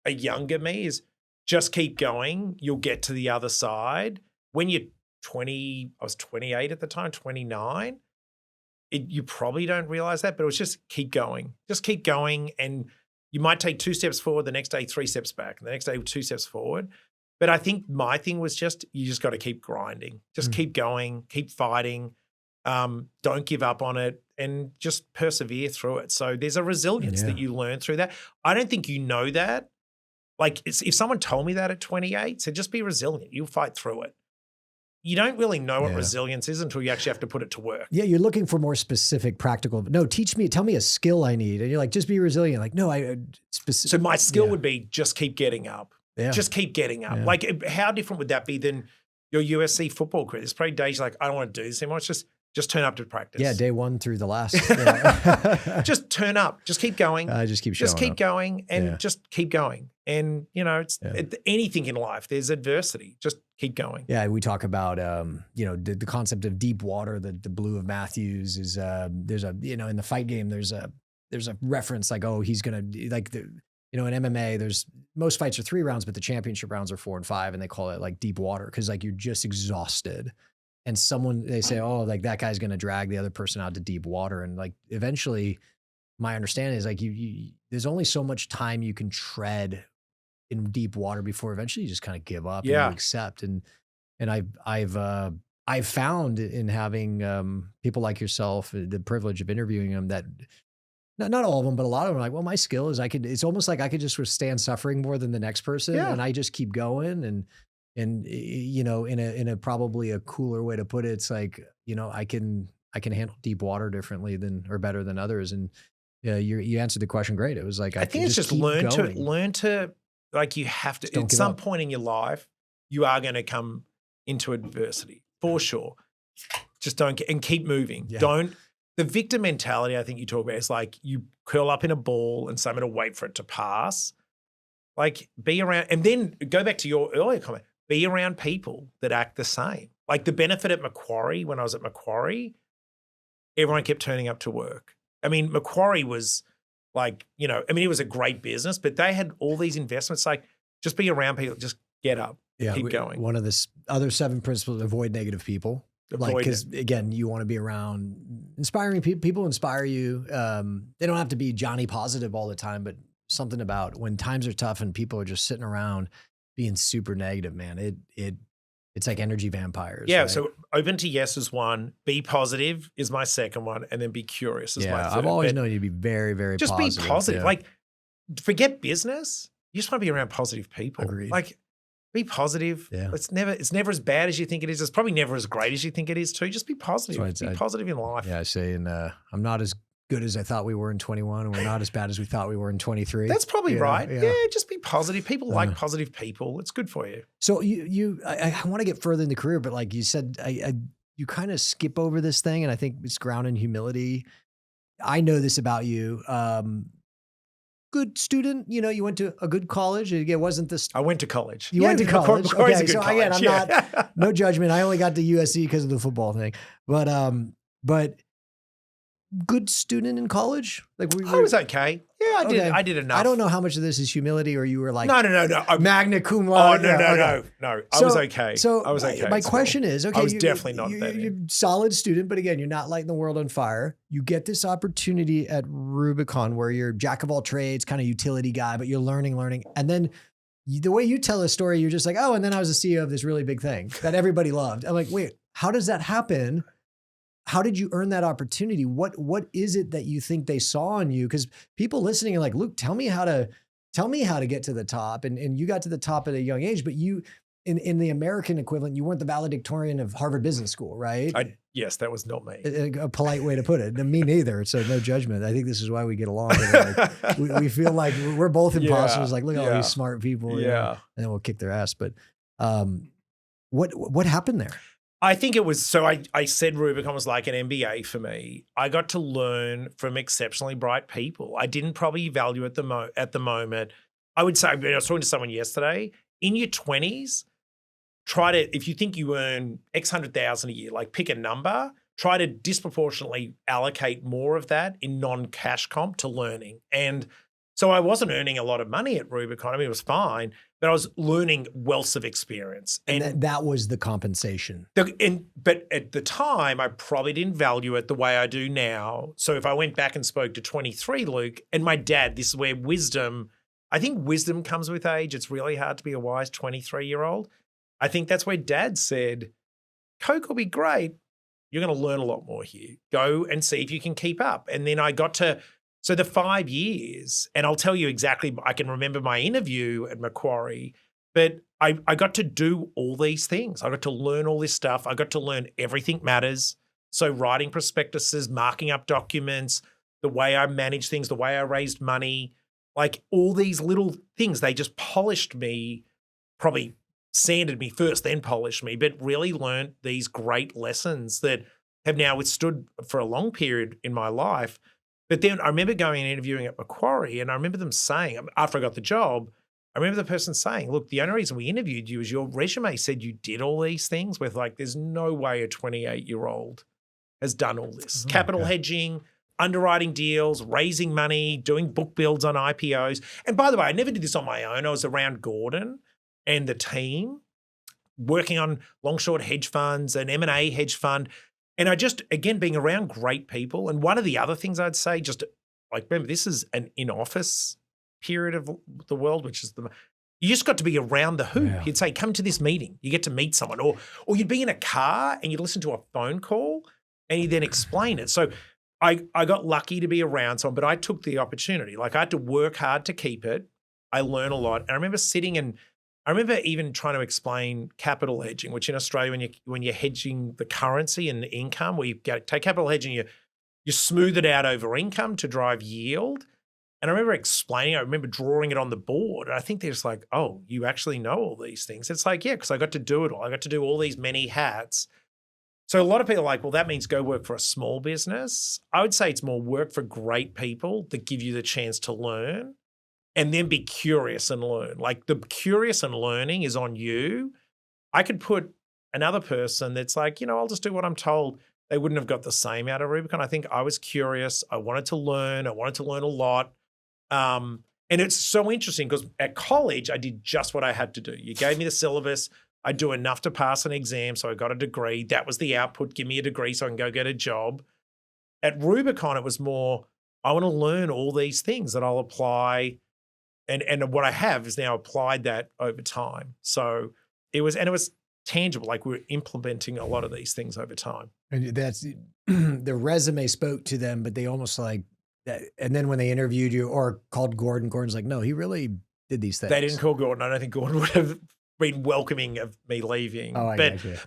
a younger me is just keep going. You'll get to the other side. When you're 20, I was 28 at the time, 29, you probably don't realize that, but it was just keep going. Just keep going. And you might take 2 steps forward, the next day 3 steps back, and the next day 2 steps forward. But I think my thing was you just got to keep grinding. Just keep going, keep fighting. Don't give up on it, and just persevere through it. So there's a resilience that you learn through that. I don't think you know that. Like, if someone told me that at 28, said just be resilient, you'll fight through it. You don't really know what resilience is until you actually have to put it to work. Yeah, you're looking for more specific, practical. No, tell me a skill I need. And you're like, just be resilient. Like, no, So my skill would be just keep getting up. Yeah. Just keep getting up. Yeah. Like, how different would that be than your USC football career? There's probably days you're like, I don't want to do this anymore. It's just turn up to practice. Yeah, day 1 through the last. Just turn up. Just keep going. Just keep showing Just keep up. going and just keep going. And, it's anything in life, there's adversity. Just keep going. Yeah, we talk about, the concept of deep water, the blue of Matthews is, there's a, in the fight game, there's a reference like, oh, he's going to, like, in MMA, most fights are 3 rounds, but the championship rounds are 4 and 5, and they call it like deep water because like you're just exhausted. And they say, oh, like that guy's going to drag the other person out to deep water. And like eventually my understanding is like there's only so much time you can tread in deep water before eventually you just kind of give up and you accept. And I've found in having people like yourself, the privilege of interviewing them, that not all of them, but a lot of them are like, well, my skill is it's almost like I could just withstand suffering more than the next person. And I just keep going. And you know, in a probably a cooler way to put it, it's like, you know, I can handle deep water differently or better than others. And you answered the question great. It was like, I think it's just learn to, like, you have to, at some point in your life, you are going to come into adversity for sure. Just and keep moving. Yeah. The victim mentality I think you talk about is like you curl up in a ball and say, I'm going to wait for it to pass. Like, be around, and then go back to your earlier comment, be around people that act the same. Like the benefit at Macquarie, when I was at Macquarie, everyone kept turning up to work. I mean, Macquarie was like, you know, I mean, it was a great business, but they had all these investments. Like, just be around people, just get up, keep going. One of the other 7 principles: avoid negative people. Because again, you want to be around inspiring people. People inspire you. They don't have to be Johnny positive all the time, but something about when times are tough and people are just sitting around being super negative, man. It's like energy vampires. Yeah. Right? So open to yes is one. Be positive is my second one, and then be curious is my third. I've always known you to be very, very just positive. Just be positive. Yeah. Like, forget business. You just want to be around positive people. Agreed. Like, be positive. Yeah. It's never as bad as you think it is. It's probably never as great as you think it is too. Just be positive. Be positive in life. Yeah, I say, and I'm not as good as I thought we were in 21, and we're not as bad as we thought we were in 23. That's probably right. Yeah, just be positive. People like positive people. It's good for you. So I want to get further in the career, but like you said, you kind of skip over this thing, and I think it's grounded in humility. I know this about you. Good student, you know, you went to a good college. It wasn't this. I went to college. You went to college. Macquarie's okay, a good so college. Again, I'm not, no judgment. I only got to USC because of the football thing. But good student in college? Like I was okay. Yeah, I did enough. I don't know how much of this is humility or you were like no. Magna cum laude. No. I was okay. So I was okay. My question is, okay, I was definitely not that. You're a solid student, but again, you're not lighting the world on fire. You get this opportunity at Rubicon where you're jack of all trades, kind of utility guy, but you're learning. And then the way you tell a story, you're just like, oh, and then I was the CEO of this really big thing that everybody loved. I'm like, wait, how does that happen? How did you earn that opportunity? What is it that you think they saw in you? Because people listening are like, Luke, tell me how to get to the top. And you got to the top at a young age, but you, in the American equivalent, you weren't the valedictorian of Harvard Business School, right? Yes, that was not me. A polite way to put it. Me neither. So no judgment. I think this is why we get along. Like, we feel like we're both imposters. Like, look at all these smart people. Yeah. And then we'll kick their ass. But what happened there? I think it was, so I said Rubicon was like an MBA for me. I got to learn from exceptionally bright people. I didn't probably value at the moment. I would say, I was talking to someone yesterday, in your 20s, if you think you earn X 100,000 a year, like pick a number, try to disproportionately allocate more of that in non-cash comp to learning. And so I wasn't earning a lot of money at Rubicon. I mean, it was fine, but I was learning wealth of experience. And that was the compensation. But at the time, I probably didn't value it the way I do now. So if I went back and spoke to 23, Luke, and my dad, this is where I think wisdom comes with age. It's really hard to be a wise 23-year-old. I think that's where Dad said, Coke will be great. You're going to learn a lot more here. Go and see if you can keep up. And then I got to... So the 5 years, and I'll tell you exactly, I can remember my interview at Macquarie, but I got to do all these things. I got to learn all this stuff. I got to learn everything matters. So writing prospectuses, marking up documents, the way I managed things, the way I raised money, like all these little things, they just polished me, probably sanded me first, then polished me, but really learned these great lessons that have now withstood for a long period in my life. But then I remember going and interviewing at Macquarie, and I remember them saying, after I got the job, I remember the person saying, look, the only reason we interviewed you is your resume said you did all these things with, like, there's no way a 28-year-old has done all this. Capital hedging, underwriting deals, raising money, doing book builds on IPOs. And by the way, I never did this on my own. I was around Gordon and the team working on long-short hedge funds, an M&A hedge fund. And I just, again, being around great people. And one of the other things I'd say, just like, remember, this is an in-office period of the world, which is you just got to be around the hoop. Yeah. You'd say, come to this meeting. You get to meet someone. Or you'd be in a car and you'd listen to a phone call and you then explain it. So I got lucky to be around someone, but I took the opportunity. Like, I had to work hard to keep it. I learned a lot. And I remember I remember even trying to explain capital hedging, which in Australia, when you're hedging the currency and the income, where you take capital hedging, you smooth it out over income to drive yield. And I remember drawing it on the board. And I think they're just like, oh, you actually know all these things. It's like, yeah, because I got to do it all. I got to do all these many hats. So a lot of people are like, well, that means go work for a small business. I would say it's more work for great people that give you the chance to learn and then be curious and learn. Like, the curious and learning is on you. I could put another person that's like, I'll just do what I'm told. They wouldn't have got the same out of Rubicon. I think I was curious. I wanted to learn. I wanted to learn a lot. And it's so interesting because at college, I did just what I had to do. You gave me the syllabus. I do enough to pass an exam, so I got a degree. That was the output. Give me a degree so I can go get a job. At Rubicon, it was more, I want to learn all these things that I'll apply. And what I have is now applied that over time. So it was tangible. Like, we're implementing a lot of these things over time. And that's the resume spoke to them, but they almost like that. And then when they interviewed you or called Gordon's like, no, he really did these things. They didn't call Gordon. I don't think Gordon would have been welcoming of me leaving. Oh,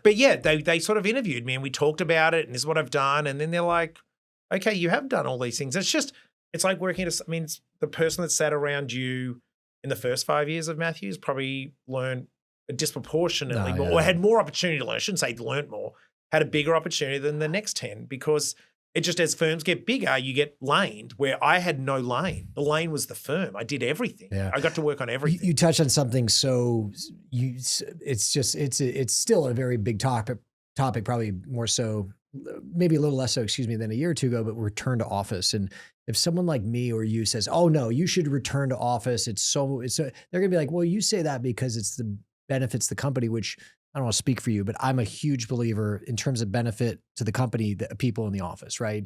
but yeah, they sort of interviewed me and we talked about it and this is what I've done. And then they're like, okay, you have done all these things. It's like working it's the person that sat around you in the first 5 years of Matthews probably learned disproportionately more, or had more opportunity to learn. I shouldn't say learned more, had a bigger opportunity than the next 10, because it just, as firms get bigger, you get laned, where I had no lane. The lane was the firm. I did everything. Yeah. I got to work on everything. You touched on something. So it's still a very big topic, probably more so, maybe a little less so, than a year or two ago, but return to office. And if someone like me or you says, oh no, you should return to office. They're going to be like, well, you say that because it's the benefits the company, which I don't want to speak for you, but I'm a huge believer in terms of benefit to the company, the people in the office, right?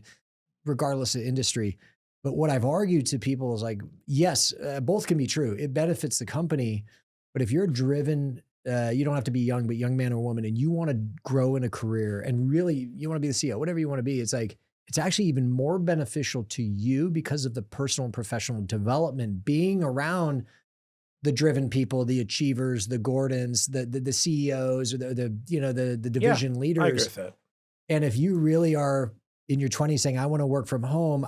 Regardless of industry. But what I've argued to people is like, yes, both can be true. It benefits the company, but if you're driven, you don't have to be young, but young man or woman, and you want to grow in a career and really you want to be the CEO, whatever you want to be, it's like, it's actually even more beneficial to you because of the personal and professional development, being around the driven people, the achievers, the Gordons, the CEOs, or the division leaders. I agree with that. And if you really are in your 20s saying, I want to work from home,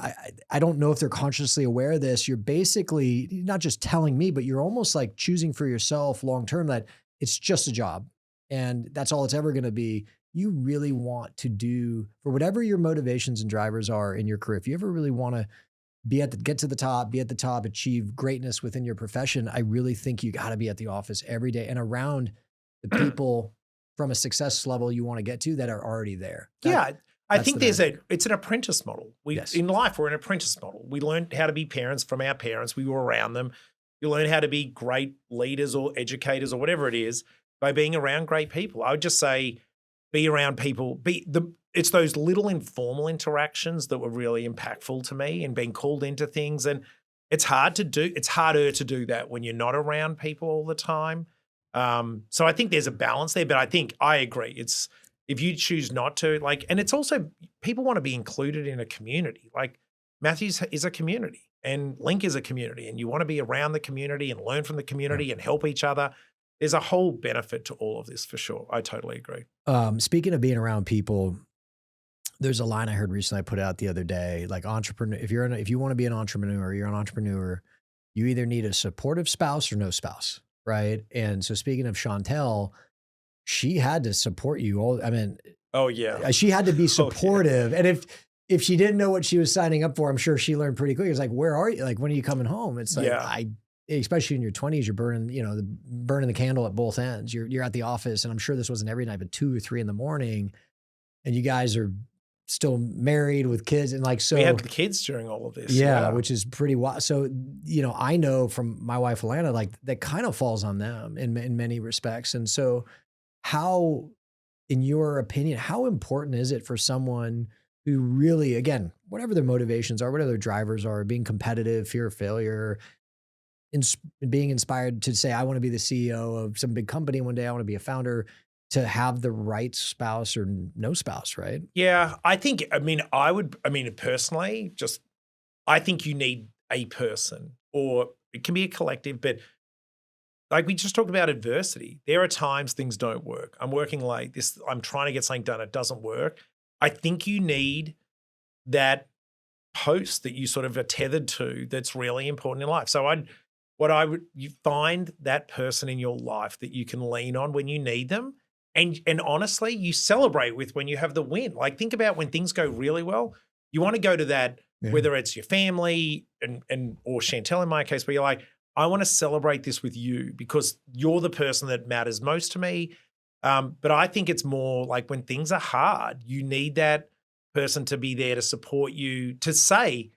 I don't know if they're consciously aware of this. You're basically not just telling me, but you're almost like choosing for yourself long-term that it's just a job and that's all it's ever going to be. You really want to do, for whatever your motivations and drivers are in your career, if you ever really want to get to the top, achieve greatness within your profession, I really think you got to be at the office every day and around the people from a success level you want to get to that are already there. I think it's an apprentice model. In life, we're an apprentice model. We learned how to be parents from our parents. We were around them. You learn how to be great leaders or educators or whatever it is by being around great people. I would just say, be around people. It's those little informal interactions that were really impactful to me, and being called into things. And it's hard to do. It's harder to do that when you're not around people all the time. So I think there's a balance there, but I agree. It's, if you choose not to, and it's also, people want to be included in a community. Like, Matthews is a community and Link is a community, and you want to be around the community and learn from the community and help each other. There's a whole benefit to all of this for sure. I totally agree. Speaking of being around people, there's a line I heard recently, I put out the other day, like, entrepreneur, if you want to be an entrepreneur, you're an entrepreneur, you either need a supportive spouse or no spouse, right? And so speaking of Chantel, she had to support you all. I mean, oh yeah, she had to be supportive. And if she didn't know what she was signing up for, I'm sure she learned pretty quick. It's like, where are you? Like, when are you coming home? It's like, especially in your 20s, you're burning the candle at both ends. You're at the office, and I'm sure this wasn't every night, but 2 or 3 in the morning, and you guys are still married with kids. And so we had the kids during all of this. Yeah. Which is pretty wild. So, I know from my wife, Alana, that kind of falls on them in many respects. And so how, in your opinion, how important is it for someone who really, again, whatever their motivations are, whatever their drivers are, being competitive, fear of failure, being inspired to say, I want to be the CEO of some big company one day, I want to be a founder, to have the right spouse or no spouse, right? Yeah, personally, I think you need a person, or it can be a collective, but like we just talked about adversity. There are times things don't work. I'm working late. I'm trying to get something done. It doesn't work. I think you need that post that you sort of are tethered to that's really important in life. So you find that person in your life that you can lean on when you need them. And honestly, you celebrate with when you have the win. Like, think about when things go really well, you want to go to that, whether it's your family or Chantel in my case, where you're like, I want to celebrate this with you because you're the person that matters most to me. But I think it's more like when things are hard, you need that person to be there to support you, to say,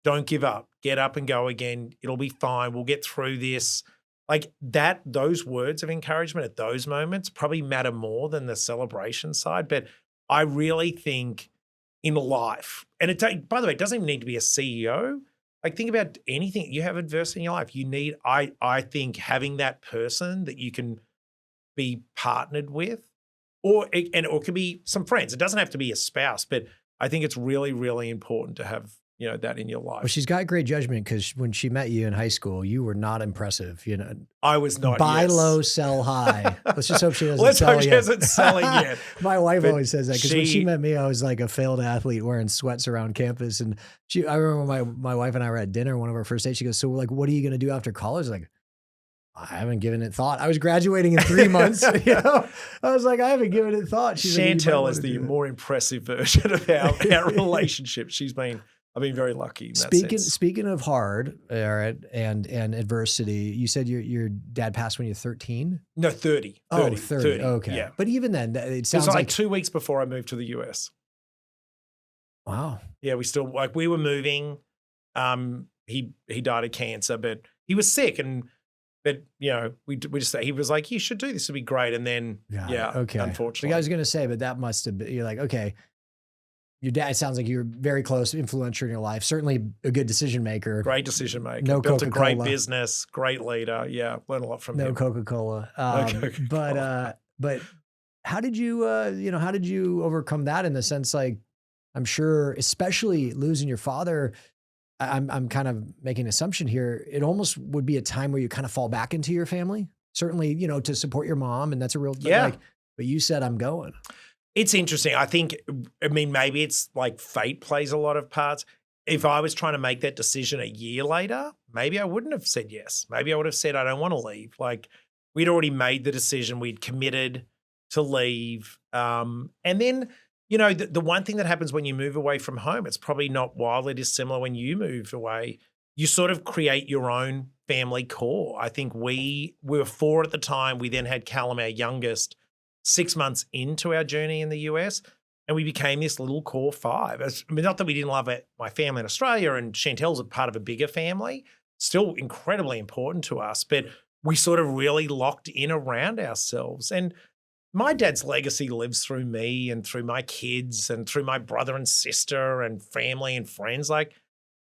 don't give up, get up and go again. It'll be fine. We'll get through this. Like that, those words of encouragement at those moments probably matter more than the celebration side. But I really think in life, and by the way, it doesn't even need to be a CEO. Like, think about anything. You have adversity in your life. You need, I think, having that person that you can be partnered with, or it could be some friends. It doesn't have to be a spouse, but I think it's really, really important to have, that in your life. Well, she's got great judgment because when she met you in high school, you were not impressive. I was not. Buy low, sell high. Let's just hope she doesn't. Let's hope she isn't selling yet. My wife always says that because when she met me, I was like a failed athlete wearing sweats around campus, and I remember my wife and I were at dinner one of our first dates. She goes, "So, like, what are you going to do after college?" Like, I haven't given it thought. I was graduating in 3 months. I was like, I haven't given it thought. Chantel is the more impressive version of our relationship. I've been very lucky in that sense. Speaking of hard, all right, and adversity, you said your dad passed when you were 13? No, 30. 30. Okay. Yeah. But even then, it sounds like 2 weeks before I moved to the US. Wow. Yeah, we were moving. He died of cancer, but he was sick, but we just, he was like, you should do this, would be great. And then, okay. Unfortunately. I was going to say, but that must have been, you're like, okay, your dad sounds like you're very close, influential in your life. Certainly a good decision maker. Great decision maker. No Built Coca-Cola. a great business, great leader. Yeah, learned a lot from him. No Coca-Cola. But how did you, how did you overcome that in the sense, like, I'm sure, especially losing your father, I'm kind of making an assumption here. It almost would be a time where you kind of fall back into your family. Certainly, to support your mom, and that's a real, but you said, I'm going. It's interesting. Maybe it's like fate plays a lot of parts. If I was trying to make that decision a year later, maybe I wouldn't have said yes. Maybe I would have said, I don't want to leave. Like, we'd already made the decision. We'd committed to leave. And then, the one thing that happens when you move away from home, it's probably not wildly dissimilar when you move away. You sort of create your own family core. I think we were 4 at the time. We then had Callum, our youngest, 6 months into our journey in the US, and we became this little core 5. Not that we didn't love my family in Australia, and Chantel's a part of a bigger family, still incredibly important to us, but we sort of really locked in around ourselves. And my dad's legacy lives through me and through my kids and through my brother and sister and family and friends. Like,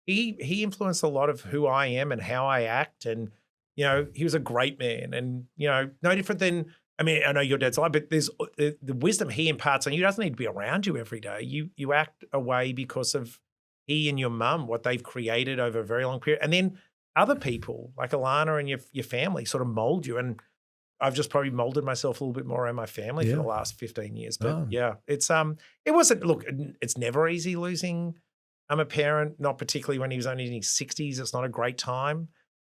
he influenced a lot of who I am and how I act. And, he was a great man, and, no different than, I know your dad's alive, but there's the wisdom he imparts on you doesn't need to be around you every day. You act away because of he and your mum, what they've created over a very long period. And then other people like Alana and your family sort of mold you. And I've just probably molded myself a little bit more around my family for the last 15 years. But it's never easy losing a parent, not particularly when he was only in his 60s. It's not a great time.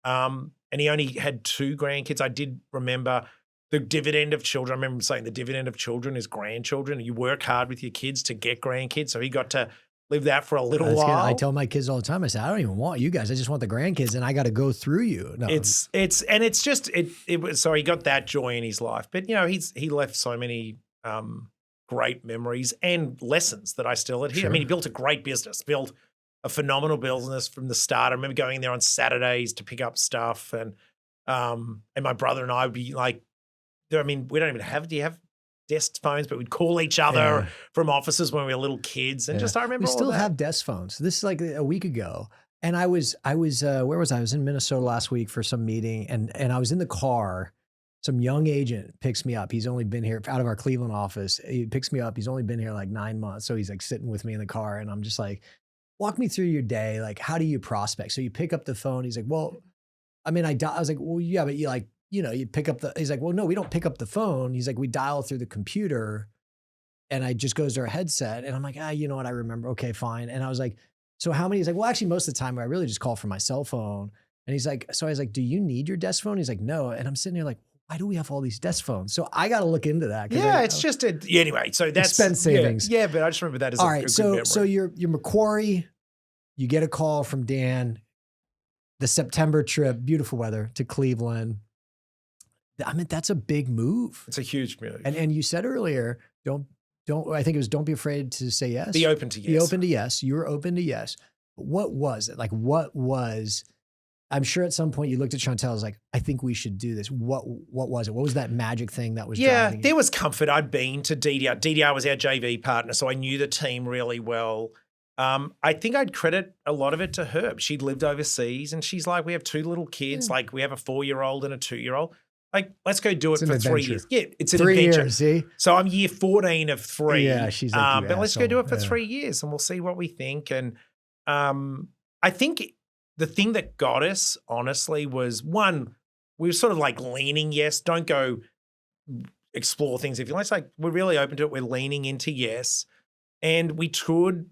And he only had 2 grandkids. I did remember the dividend of children. I remember saying the dividend of children is grandchildren. You work hard with your kids to get grandkids. So he got to live that for a little while. Good. I tell my kids all the time, I say, I don't even want you guys. I just want the grandkids, and I got to go through you. No. So he got that joy in his life. But, he left so many great memories and lessons that I still adhere. Sure. He built a great business, built a phenomenal business from the start. I remember going there on Saturdays to pick up stuff. And my brother and I would be like, we don't even have, do you have desk phones, but we'd call each other from offices when we were little kids. And I remember we all still that. have desk phones. This is like a week ago. And I was where was I? I was in Minnesota last week for some meeting, and I was in the car. Some young agent picks me up. He's only been here out of our Cleveland office. He picks me up. He's only been here like 9 months. So he's like sitting with me in the car, and I'm just like, walk me through your day. Like, how do you prospect? So you pick up the phone. He's like, well, I mean, I was like, well, yeah, but you pick up he's like, well, no, we don't pick up the phone. He's like, we dial through the computer, and I just goes to our headset. And I'm like, you know what? I remember. Okay, fine. And I was like, so how many? He's like, well, actually, most of the time I really just call from my cell phone. And he's like, so I was like, do you need your desk phone? He's like, no. And I'm sitting there like, why do we have all these desk phones? So I got to look into that. Yeah, it's just anyway. So that's expense savings. Yeah, but I just remember that as all a right. good memory. So you're Macquarie. You get a call from Dan. The September trip, beautiful weather to Cleveland. I mean, that's a big move. It's a huge move. And you said earlier, don't. I think it was don't be afraid to say yes. Be open to yes. Be open to yes. You were open to yes. But what was it? Like, I'm sure at some point you looked at Chantel, was like, I think we should do this. What was it? What was that magic thing that was driving you? There was comfort. I'd been to DDR. DDR was our JV partner, so I knew the team really well. I think I'd credit a lot of it to her. She'd lived overseas, and she's like, we have 2 little kids. Like, we have a 4-year-old and a 2-year-old. Like, let's go do it for 3 years. Yeah, it's an 3 adventure. years, see? So I'm year 14 of 3. Yeah, she's like, but let's go do it for 3 years, and we'll see what we think. And I think the thing that got us, honestly, was one, we were sort of like leaning yes. Don't go explore things if you like. It's like, we're really open to it. We're leaning into yes. And we toured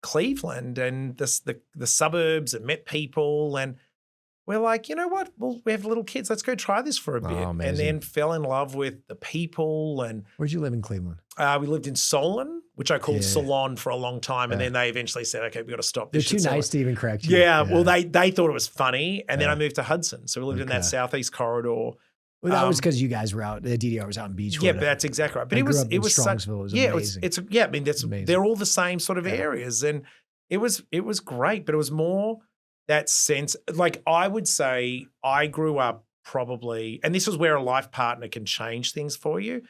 Cleveland and the suburbs and met people, and we're like, you know what? Well, we have little kids. Let's go try this for a bit. Oh, and then fell in love with the people. And where'd you live in Cleveland? We lived in Solon, which I called Salon for a long time. And then they eventually said, okay, we got to stop. They're too nice to even correct you. Yeah. Well, they thought it was funny. And then I moved to Hudson. So we lived in that southeast corridor. Well, that was because you guys were out. The DDR was out in Beachwood. Yeah, but that's exactly right. But it was such. Amazing. They're all the same sort of areas, and it was great. But it was more that sense. Like, I would say, I grew up probably, and this is where a life partner can change things for you.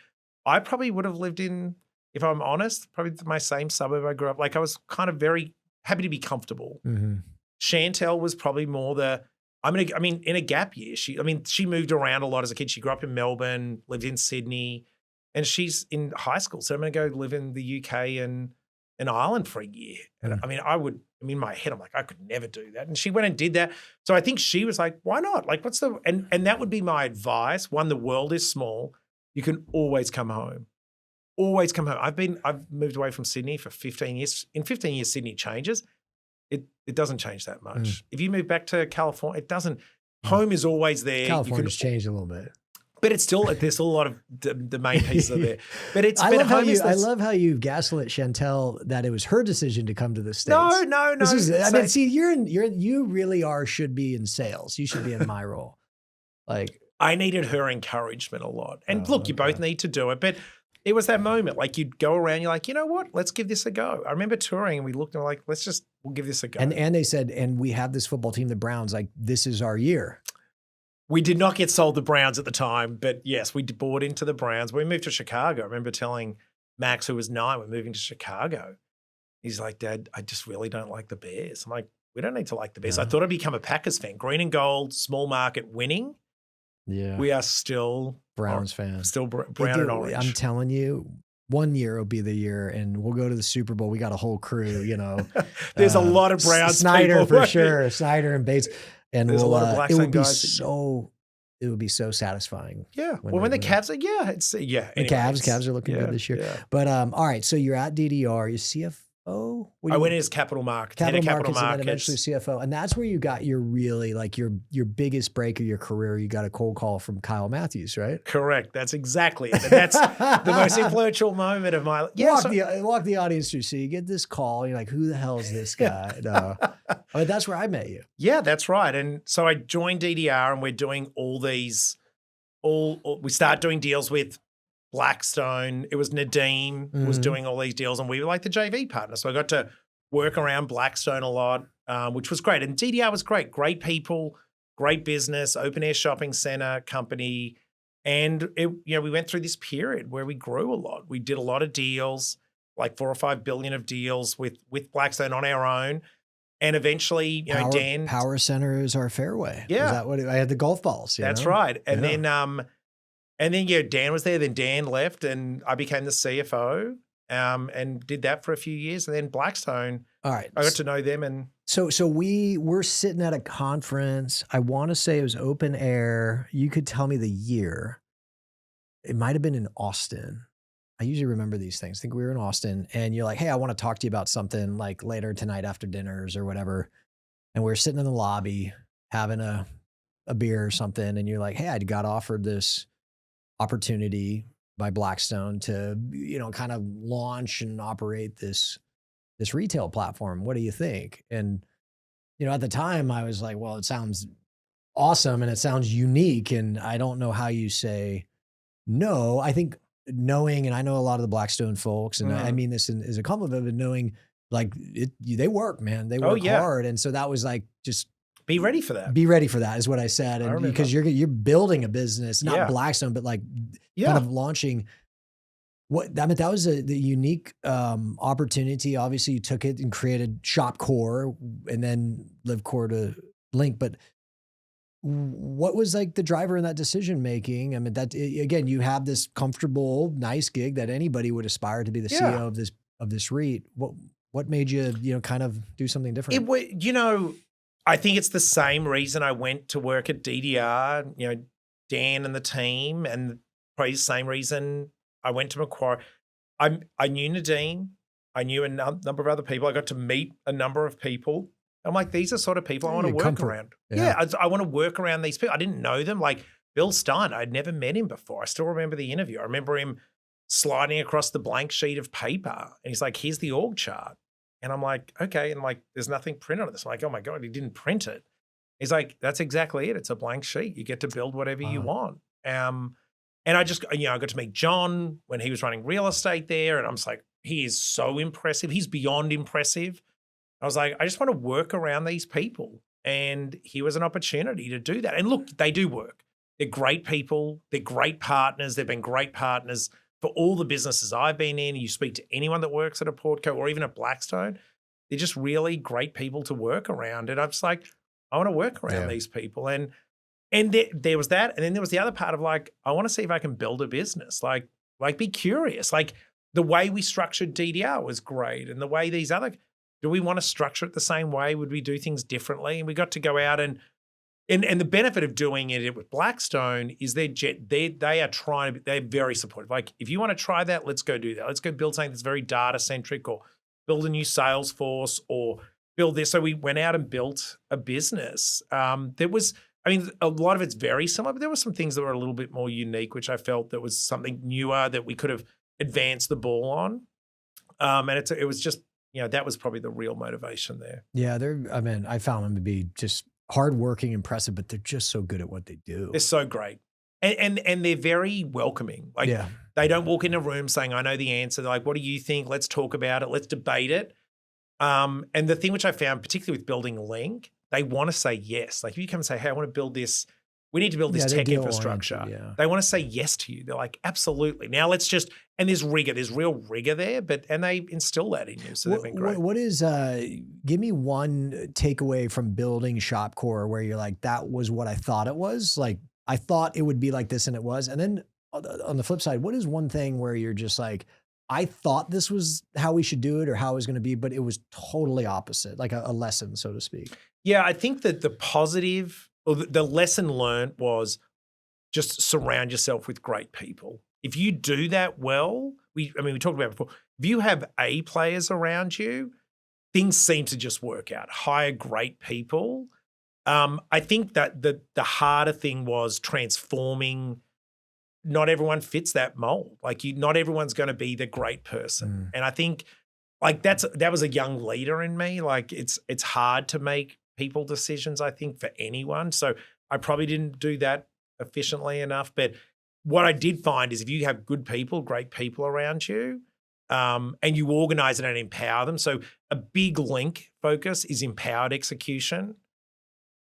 I probably would have lived in, if I'm honest, probably my same suburb I grew up. Like, I was kind of very happy to be comfortable. Mm-hmm. Chantel was probably more in a gap year. She moved around a lot as a kid. She grew up in Melbourne, lived in Sydney, and she's in high school. So I'm going to go live in the UK and Ireland for a year. And in my head, I'm like, I could never do that. And she went and did that. So I think she was like, why not? Like, and that would be my advice. One, the world is small. You can always come home. Always come home. I've moved away from Sydney for 15 years. In 15 years, Sydney changes. It doesn't change that much. If you move back to California, it doesn't. Home is always there. California's changed a little bit. But it's still, there's still a lot of the main pieces are there. But I love how you gaslit Chantel that it was her decision to come to the States. No. You really should be in sales. You should be in my role. Like, I needed her encouragement a lot. And look, you both need to do it. But it was that moment, like, you'd go around, you're like, you know what? Let's give this a go. I remember touring and we looked and we're like, we'll give this a go. And they said, and we have this football team, the Browns, like, this is our year. We did not get sold the Browns at the time, but yes, we bought into the Browns. We moved to Chicago. I remember telling Max, who was 9, we're moving to Chicago. He's like, Dad, I just really don't like the Bears. I'm like, we don't need to like the Bears. No. I thought I'd become a Packers fan. Green and gold, small market, winning. Yeah. We are still Browns fans. Still brown and orange. I'm telling you, one year will be the year, and we'll go to the Super Bowl. We got a whole crew, you know. There's a lot of Browns Snyder people. For sure. Snyder and Bates. And there's a lot of Black Sun guys. It would be so satisfying. Yeah. When the Cavs are, The Cavs are looking good this year. Yeah. But all right, so you're at DDR, you're CFO. I went in as capital markets, capital markets, and then eventually CFO. And that's where you got your really, like, your biggest break of your career. You got a cold call from Kyle Matthews, right? Correct. That's exactly it. And that's the most influential moment of my life. Yeah, walk the audience through. So you get this call, you're like, who the hell is this guy? No. But that's where I met you. Yeah, that's right. And so I joined DDR, and we're doing all these, we start doing deals with Blackstone. It was Nadeem was doing all these deals, and we were like the JV partner. So I got to work around Blackstone a lot, which was great. And DDR was great. Great people, great business, open air shopping center company. And we went through this period where we grew a lot. We did a lot of deals, like 4 or 5 billion of deals with Blackstone on our own. And eventually, Dan. Power Center is our fairway. Yeah. Is that what I had the golf balls? That's right. And then Dan was there. Then Dan left, and I became the CFO, and did that for a few years. And then Blackstone. All right. I got to know them, and so we were sitting at a conference. I want to say it was open air. You could tell me the year. It might have been in Austin. I usually remember these things. I think we were in Austin, and you're like, hey, I want to talk to you about something like later tonight after dinners or whatever. And we were sitting in the lobby having a beer or something. And you're like, hey, I got offered this opportunity by Blackstone to, kind of launch and operate this retail platform. What do you think? And, at the time I was like, well, it sounds awesome and it sounds unique. And I don't know how you say no. I think knowing, and I know a lot of the Blackstone folks, and I mean this as a compliment, but knowing like they work, man, they work hard. And so that was like, just be ready for that. Be ready for that is what I said. And because you're building a business, not Blackstone, but like kind of launching that was the unique opportunity. Obviously you took it and created ShopCore and then LivCor to Link, but what was like the driver in that decision making? I mean, that again, you have this comfortable, nice gig that anybody would aspire to be the CEO of this REIT. What made you, kind of do something different? I think it's the same reason I went to work at DDR, Dan and the team, and probably the same reason I went to Macquarie. I knew Nadine. I knew a number of other people. I got to meet a number of people. I'm like, these are sort of people I want to work around. I want to work around these people. I didn't know them. Like Bill Stein, I'd never met him before. I still remember the interview. I remember him sliding across the blank sheet of paper. And he's like, here's the org chart. And I'm like, okay. And like, there's nothing printed on this. I'm like, oh my God, he didn't print it. He's like, that's exactly it. It's a blank sheet. You get to build whatever you want. And I just, I got to meet John when he was running real estate there. And I'm just like, he is so impressive. He's beyond impressive. I was like, I just want to work around these people. And here was an opportunity to do that. And look, they do work. They're great people. They're great partners. They've been great partners for all the businesses I've been in. You speak to anyone that works at a Portco or even at Blackstone, they're just really great people to work around. And I'm just like, I want to work around these people. And there was that. And then there was the other part of like, I want to see if I can build a business, like be curious. Like the way we structured DDR was great. And the way these other, do we want to structure it the same way? Would we do things differently? And we got to go out and the benefit of doing it with Blackstone is they are trying to, they're very supportive. Like if you want to try that, let's go do that. Let's go build something that's very data centric, or build a new sales force, or build this. So we went out and built a business. There was, a lot of it's very similar, but there were some things that were a little bit more unique, which I felt that was something newer that we could have advanced the ball on. And it was just, that was probably the real motivation there. Yeah, I found them to be just hardworking, impressive, but they're just so good at what they do. They're so great. And they're very welcoming. Like they don't walk in a room saying, I know the answer. They're like, what do you think? Let's talk about it. Let's debate it. And the thing which I found, particularly with building Link, they want to say yes. Like if you come and say, hey, I want to build this, we need to build this tech infrastructure. They want to say yes to you. They're like, absolutely. Now let's just, and there's rigor, there's real rigor there, and they instill that in you. So they've been great. What is, give me one takeaway from building ShopCore where you're like, that was what I thought it was. Like I thought it would be like this and it was. And then on the flip side, what is one thing where you're just like, I thought this was how we should do it or how it was going to be, but it was totally opposite, like a lesson, so to speak. Yeah, I think that the positive, or the lesson learned was just surround yourself with great people. If you do that well, we talked about it before, if you have A players around you, things seem to just work out. Hire great people. I think that the harder thing was transforming. Not everyone fits that mold. Like not everyone's going to be the great person. And I think like that was a young leader in me. Like it's hard to make people decisions, I think, for anyone. So I probably didn't do that efficiently enough. But what I did find is if you have good people, great people around you, and you organize it and empower them. So a big Link focus is empowered execution.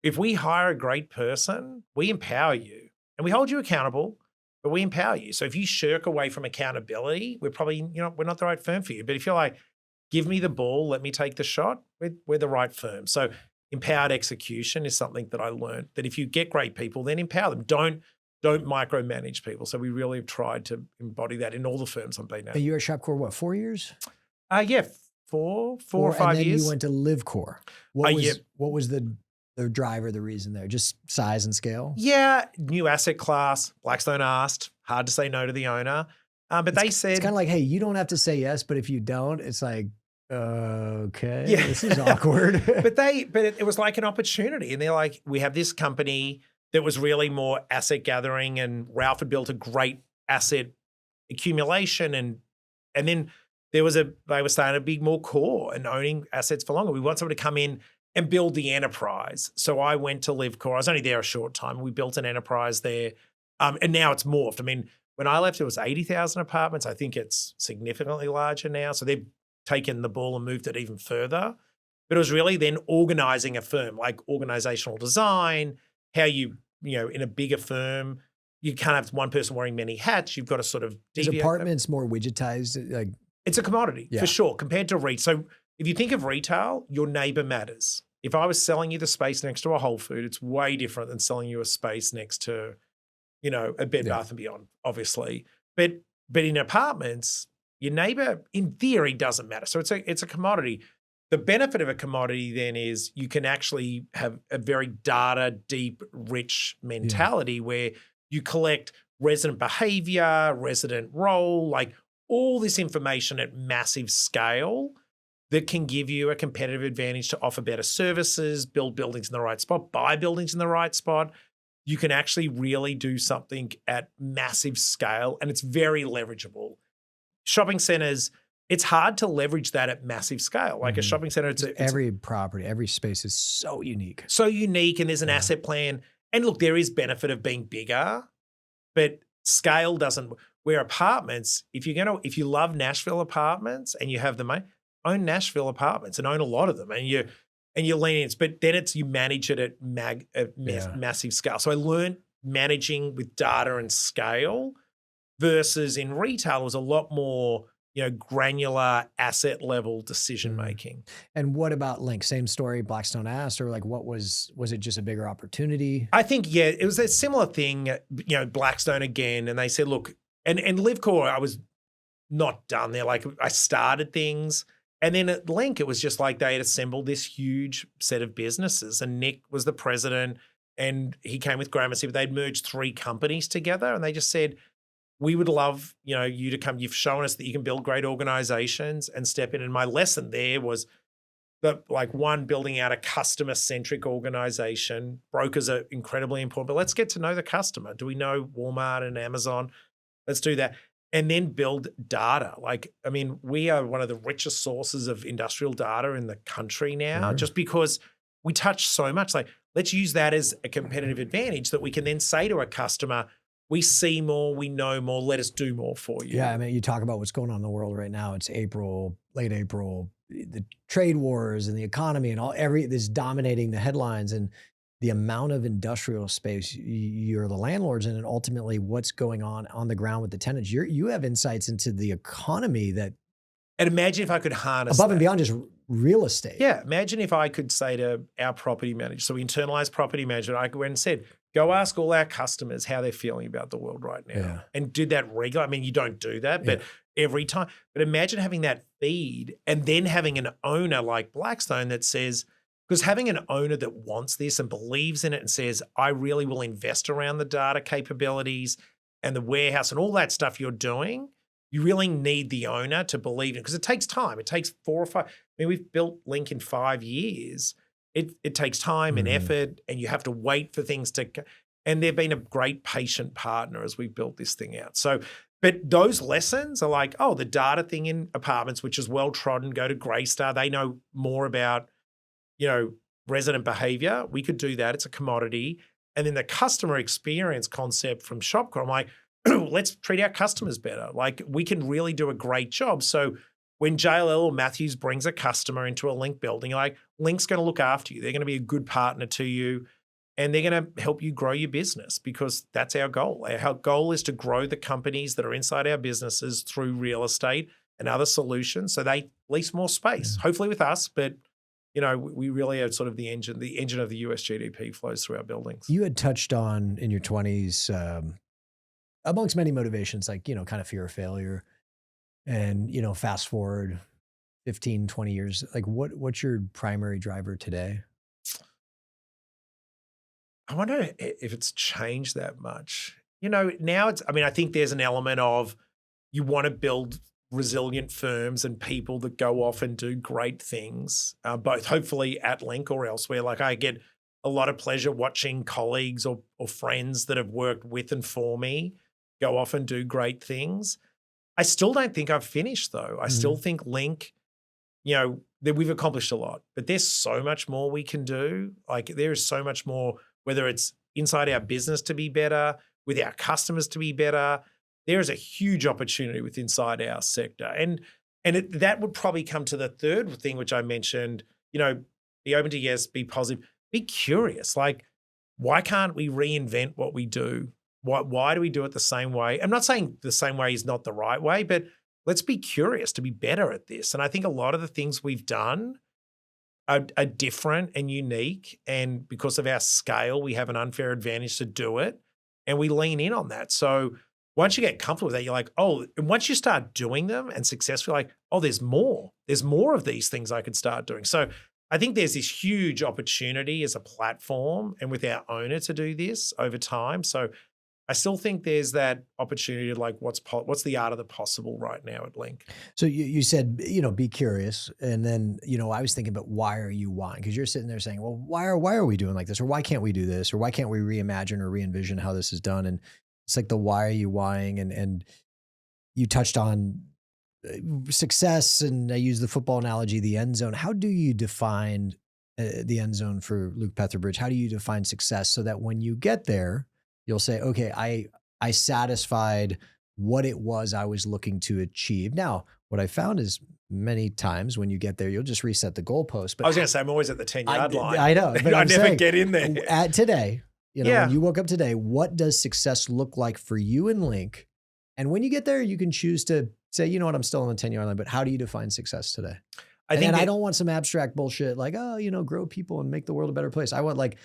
If we hire a great person, we empower you and we hold you accountable. but we empower you. So if you shirk away from accountability, we're probably, we're not the right firm for you. But if you're like, give me the ball, let me take the shot, we're the right firm. So empowered execution is something that I learned, that if you get great people, then empower them. Don't micromanage people. So we really have tried to embody that in all the firms I've been at. You were at ShopCore, what, 4 years? Yeah, four or 5 and then years. You went to LivCor. What was the driver, the reason there? Just size and scale? Yeah, new asset class. Blackstone asked. Hard to say no to the owner. But they said... It's kind of like, hey, you don't have to say yes, but if you don't, it's like, okay, yeah. This is awkward. but it was like an opportunity. And they're like, we have this company that was really more asset gathering, and Ralph had built a great asset accumulation. And then they were starting to be more core and owning assets for longer. We want someone to come in and build the enterprise. So I went to LivCor. I was only there a short time. We built an enterprise there. And now it's morphed. I mean, when I left, it was 80,000 apartments. I think it's significantly larger now. So they've taken the ball and moved it even further. But it was really then organizing a firm, like organizational design, how you in a bigger firm, you can't have one person wearing many hats. You've got to sort of deviate. Is apartments more widgetized? It's a commodity, for sure, compared to retail. So if you think of retail, your neighbor matters. If I was selling you the space next to a Whole Food, it's way different than selling you a space next to, a Bed Bath & Beyond, obviously. But in apartments, your neighbor, in theory, doesn't matter. So it's a commodity. The benefit of a commodity then is you can actually have a very data, deep, rich mentality where you collect resident behavior, resident role, like all this information at massive scale that can give you a competitive advantage to offer better services, build buildings in the right spot, buy buildings in the right spot. You can actually really do something at massive scale, and it's very leverageable. Shopping centers, it's hard to leverage that at massive scale. Like a shopping center, every property, every space is so unique. So unique, and there's an asset plan. And look, there is benefit of being bigger, but scale doesn't. Where apartments, if you love Nashville apartments and you have the money, own Nashville apartments and own a lot of them, and you lean in. But then you manage it at massive scale. So I learned managing with data and scale versus in retail was a lot more granular asset level decision making. And what about Link? Same story, Blackstone asked, or like what was it just a bigger opportunity? I think, it was a similar thing, Blackstone again. And they said, look, and LivCor, I was not done there. Like I started things. And then at Link, it was just like they had assembled this huge set of businesses. And Nick was the president and he came with Gramercy, but they'd merged 3 companies together. And they just said, we would love, you to come. You've shown us that you can build great organizations and step in. And my lesson there was that, building out a customer-centric organization. Brokers are incredibly important, but let's get to know the customer. Do we know Walmart and Amazon? Let's do that. And then build data. We are one of the richest sources of industrial data in the country now, just because we touch so much. Let's use that as a competitive advantage that we can then say to a customer, we see more, we know more, let us do more for you. Yeah, you talk about what's going on in the world right now. It's April, late April, the trade wars and the economy and this dominating the headlines, and the amount of industrial space you're the landlords in, and ultimately what's going on the ground with the tenants. You have insights into the economy that. And imagine if I could harness above and beyond just real estate. Yeah, imagine if I could say to our property manager, so we internalize property management, I went and said, go ask all our customers how they're feeling about the world right now. And did that regularly. You don't do that, but every time. But imagine having that feed and then having an owner like Blackstone that says, because having an owner that wants this and believes in it and says, I really will invest around the data capabilities and the warehouse and all that stuff you're doing, you really need the owner to believe in it, because it takes time. It takes 4 or 5. We've built Link in 5 years. It takes time and effort, and you have to wait for things to. And they've been a great patient partner as we've built this thing out. So, but those lessons are like, the data thing in apartments, which is well trodden. Go to Greystar; they know more about, resident behavior. We could do that. It's a commodity. And then the customer experience concept from ShopCore, I'm like, let's treat our customers better. We can really do a great job. So when JLL or Matthews brings a customer into a Link building, Link's going to look after you. They're going to be a good partner to you. and they're going to help you grow your business because that's our goal. Our goal is to grow the companies that are inside our businesses through real estate and other solutions so they lease more space, hopefully with us, but we really are sort of the engine of the US GDP flows through our buildings. You had touched on in your 20s, amongst many motivations, like, kind of fear of failure and, fast forward 15, 20 years, like what's your primary driver today? I wonder if it's changed that much. Now I think there's an element of you want to build resilient firms and people that go off and do great things, both hopefully at Link or elsewhere. Like I get a lot of pleasure watching colleagues or friends that have worked with and for me go off and do great things. I still don't think I've finished though. I still think Link, that we've accomplished a lot, but there's so much more we can do. Like there is so much more, whether it's inside our business to be better, with our customers to be better. There is a huge opportunity with inside our sector. And that would probably come to the third thing, which I mentioned, be open to yes, be positive, be curious. Like, why can't we reinvent what we do? Why do we do it the same way? I'm not saying the same way is not the right way, but let's be curious to be better at this. And I think a lot of the things we've done are different and unique. And because of our scale, we have an unfair advantage to do it. And we lean in on that. So once you get comfortable with that, you're like, oh, and once you start doing them and successfully, like, oh, there's more of these things I could start doing. So I think there's this huge opportunity as a platform and with our owner to do this over time. So I still think there's that opportunity to like, what's the art of the possible right now at Link? So you said, be curious. And then, I was thinking about why are you why? Because you're sitting there saying, well, why are we doing like this? Or why can't we do this? Or why can't we reimagine or re-envision how this is done? And it's like the why are you whying? And you touched on success, and I use the football analogy, the end zone. How do you define the end zone for Luke Petherbridge? How do you define success so that when you get there, you'll say, okay, I satisfied what it was I was looking to achieve. Now, what I found is many times when you get there, you'll just reset the goalpost. But I was going to say, I'm always at the 10-yard line. I know. But I never get in there. At today, when you woke up today, what does success look like for you in Link? And when you get there, you can choose to say, you know what, I'm still on the 10-yard line, but how do you define success today? I don't want some abstract bullshit like, grow people and make the world a better place. I want like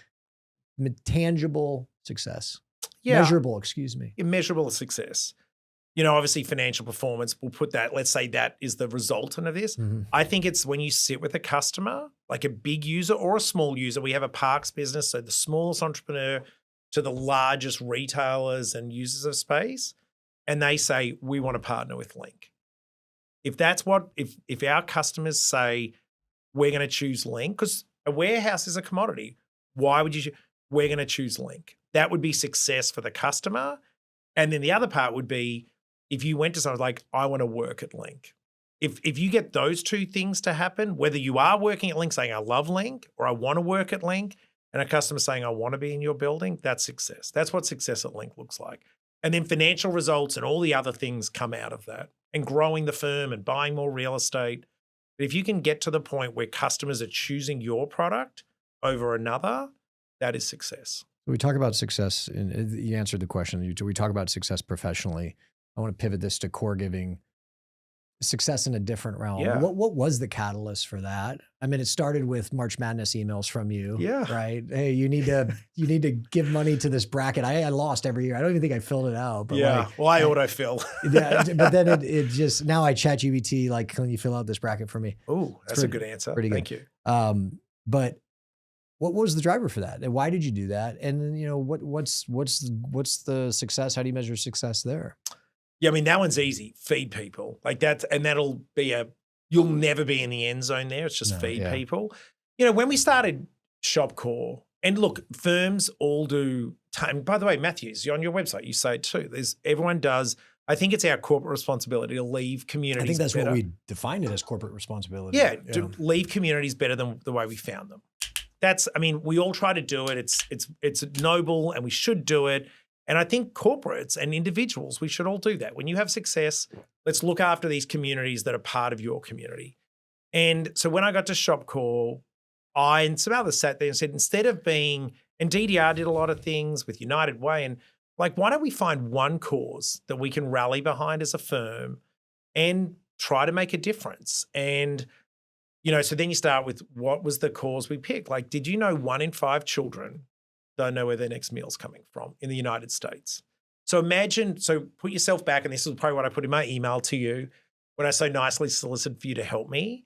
tangible success. Measurable, excuse me. Immeasurable success. Obviously financial performance, we'll put that, let's say that is the resultant of this. Mm-hmm. I think it's when you sit with a customer, like a big user or a small user. We have a parks business, so the smallest entrepreneur to the largest retailers and users of space, and they say, we want to partner with Link. If our customers say, we're going to choose Link, because a warehouse is a commodity. Why would you we're going to choose Link? That would be success for the customer. And then the other part would be if you went to someone like, I want to work at Link. If you get those two things to happen, whether you are working at Link saying, I love Link, or I want to work at Link, and a customer saying, I want to be in your building, that's success. That's what success at Link looks like. And then financial results and all the other things come out of that, and growing the firm and buying more real estate. But if you can get to the point where customers are choosing your product over another, that is success. We talk about success, and you answered the question. We talk about success professionally. I want to pivot this to CoreGiving. Success in a different realm. Yeah. What was the catalyst for that? I mean, it started with March Madness emails from you. Yeah. Right. Hey, you need to give money to this bracket. I lost every year. I don't even think I filled it out. But yeah. Well, I autofill. Yeah. But then it just, now I chat GPT, like, can you fill out this bracket for me? Oh, that's a good answer. Pretty good. Thank you. But what was the driver for that? And why did you do that? And then, what's the success? How do you measure success there? Yeah, I mean, that one's easy. Feed people. Like that, and that'll be you'll never be in the end zone there. It's just feed people. When we started ShopCore, and look, firms all do time. By the way, Matthews, on your website, you say it too. Everyone does. I think it's our corporate responsibility to leave communities I think that's better. What we define it as corporate responsibility. Yeah, to leave communities better than the way we found them. We all try to do it. It's noble and we should do it. And I think corporates and individuals, we should all do that. When you have success, let's look after these communities that are part of your community. And so when I got to ShopCore, I and some others sat there and said, instead of being And DDR did a lot of things with United Way. And like, why don't we find one cause that we can rally behind as a firm and try to make a difference? And, so then you start with, what was the cause we picked? Like, did you know 1 in 5 children don't know where their next meal's coming from in the United States? So put yourself back, and this is probably what I put in my email to you when I so nicely solicited for you to help me.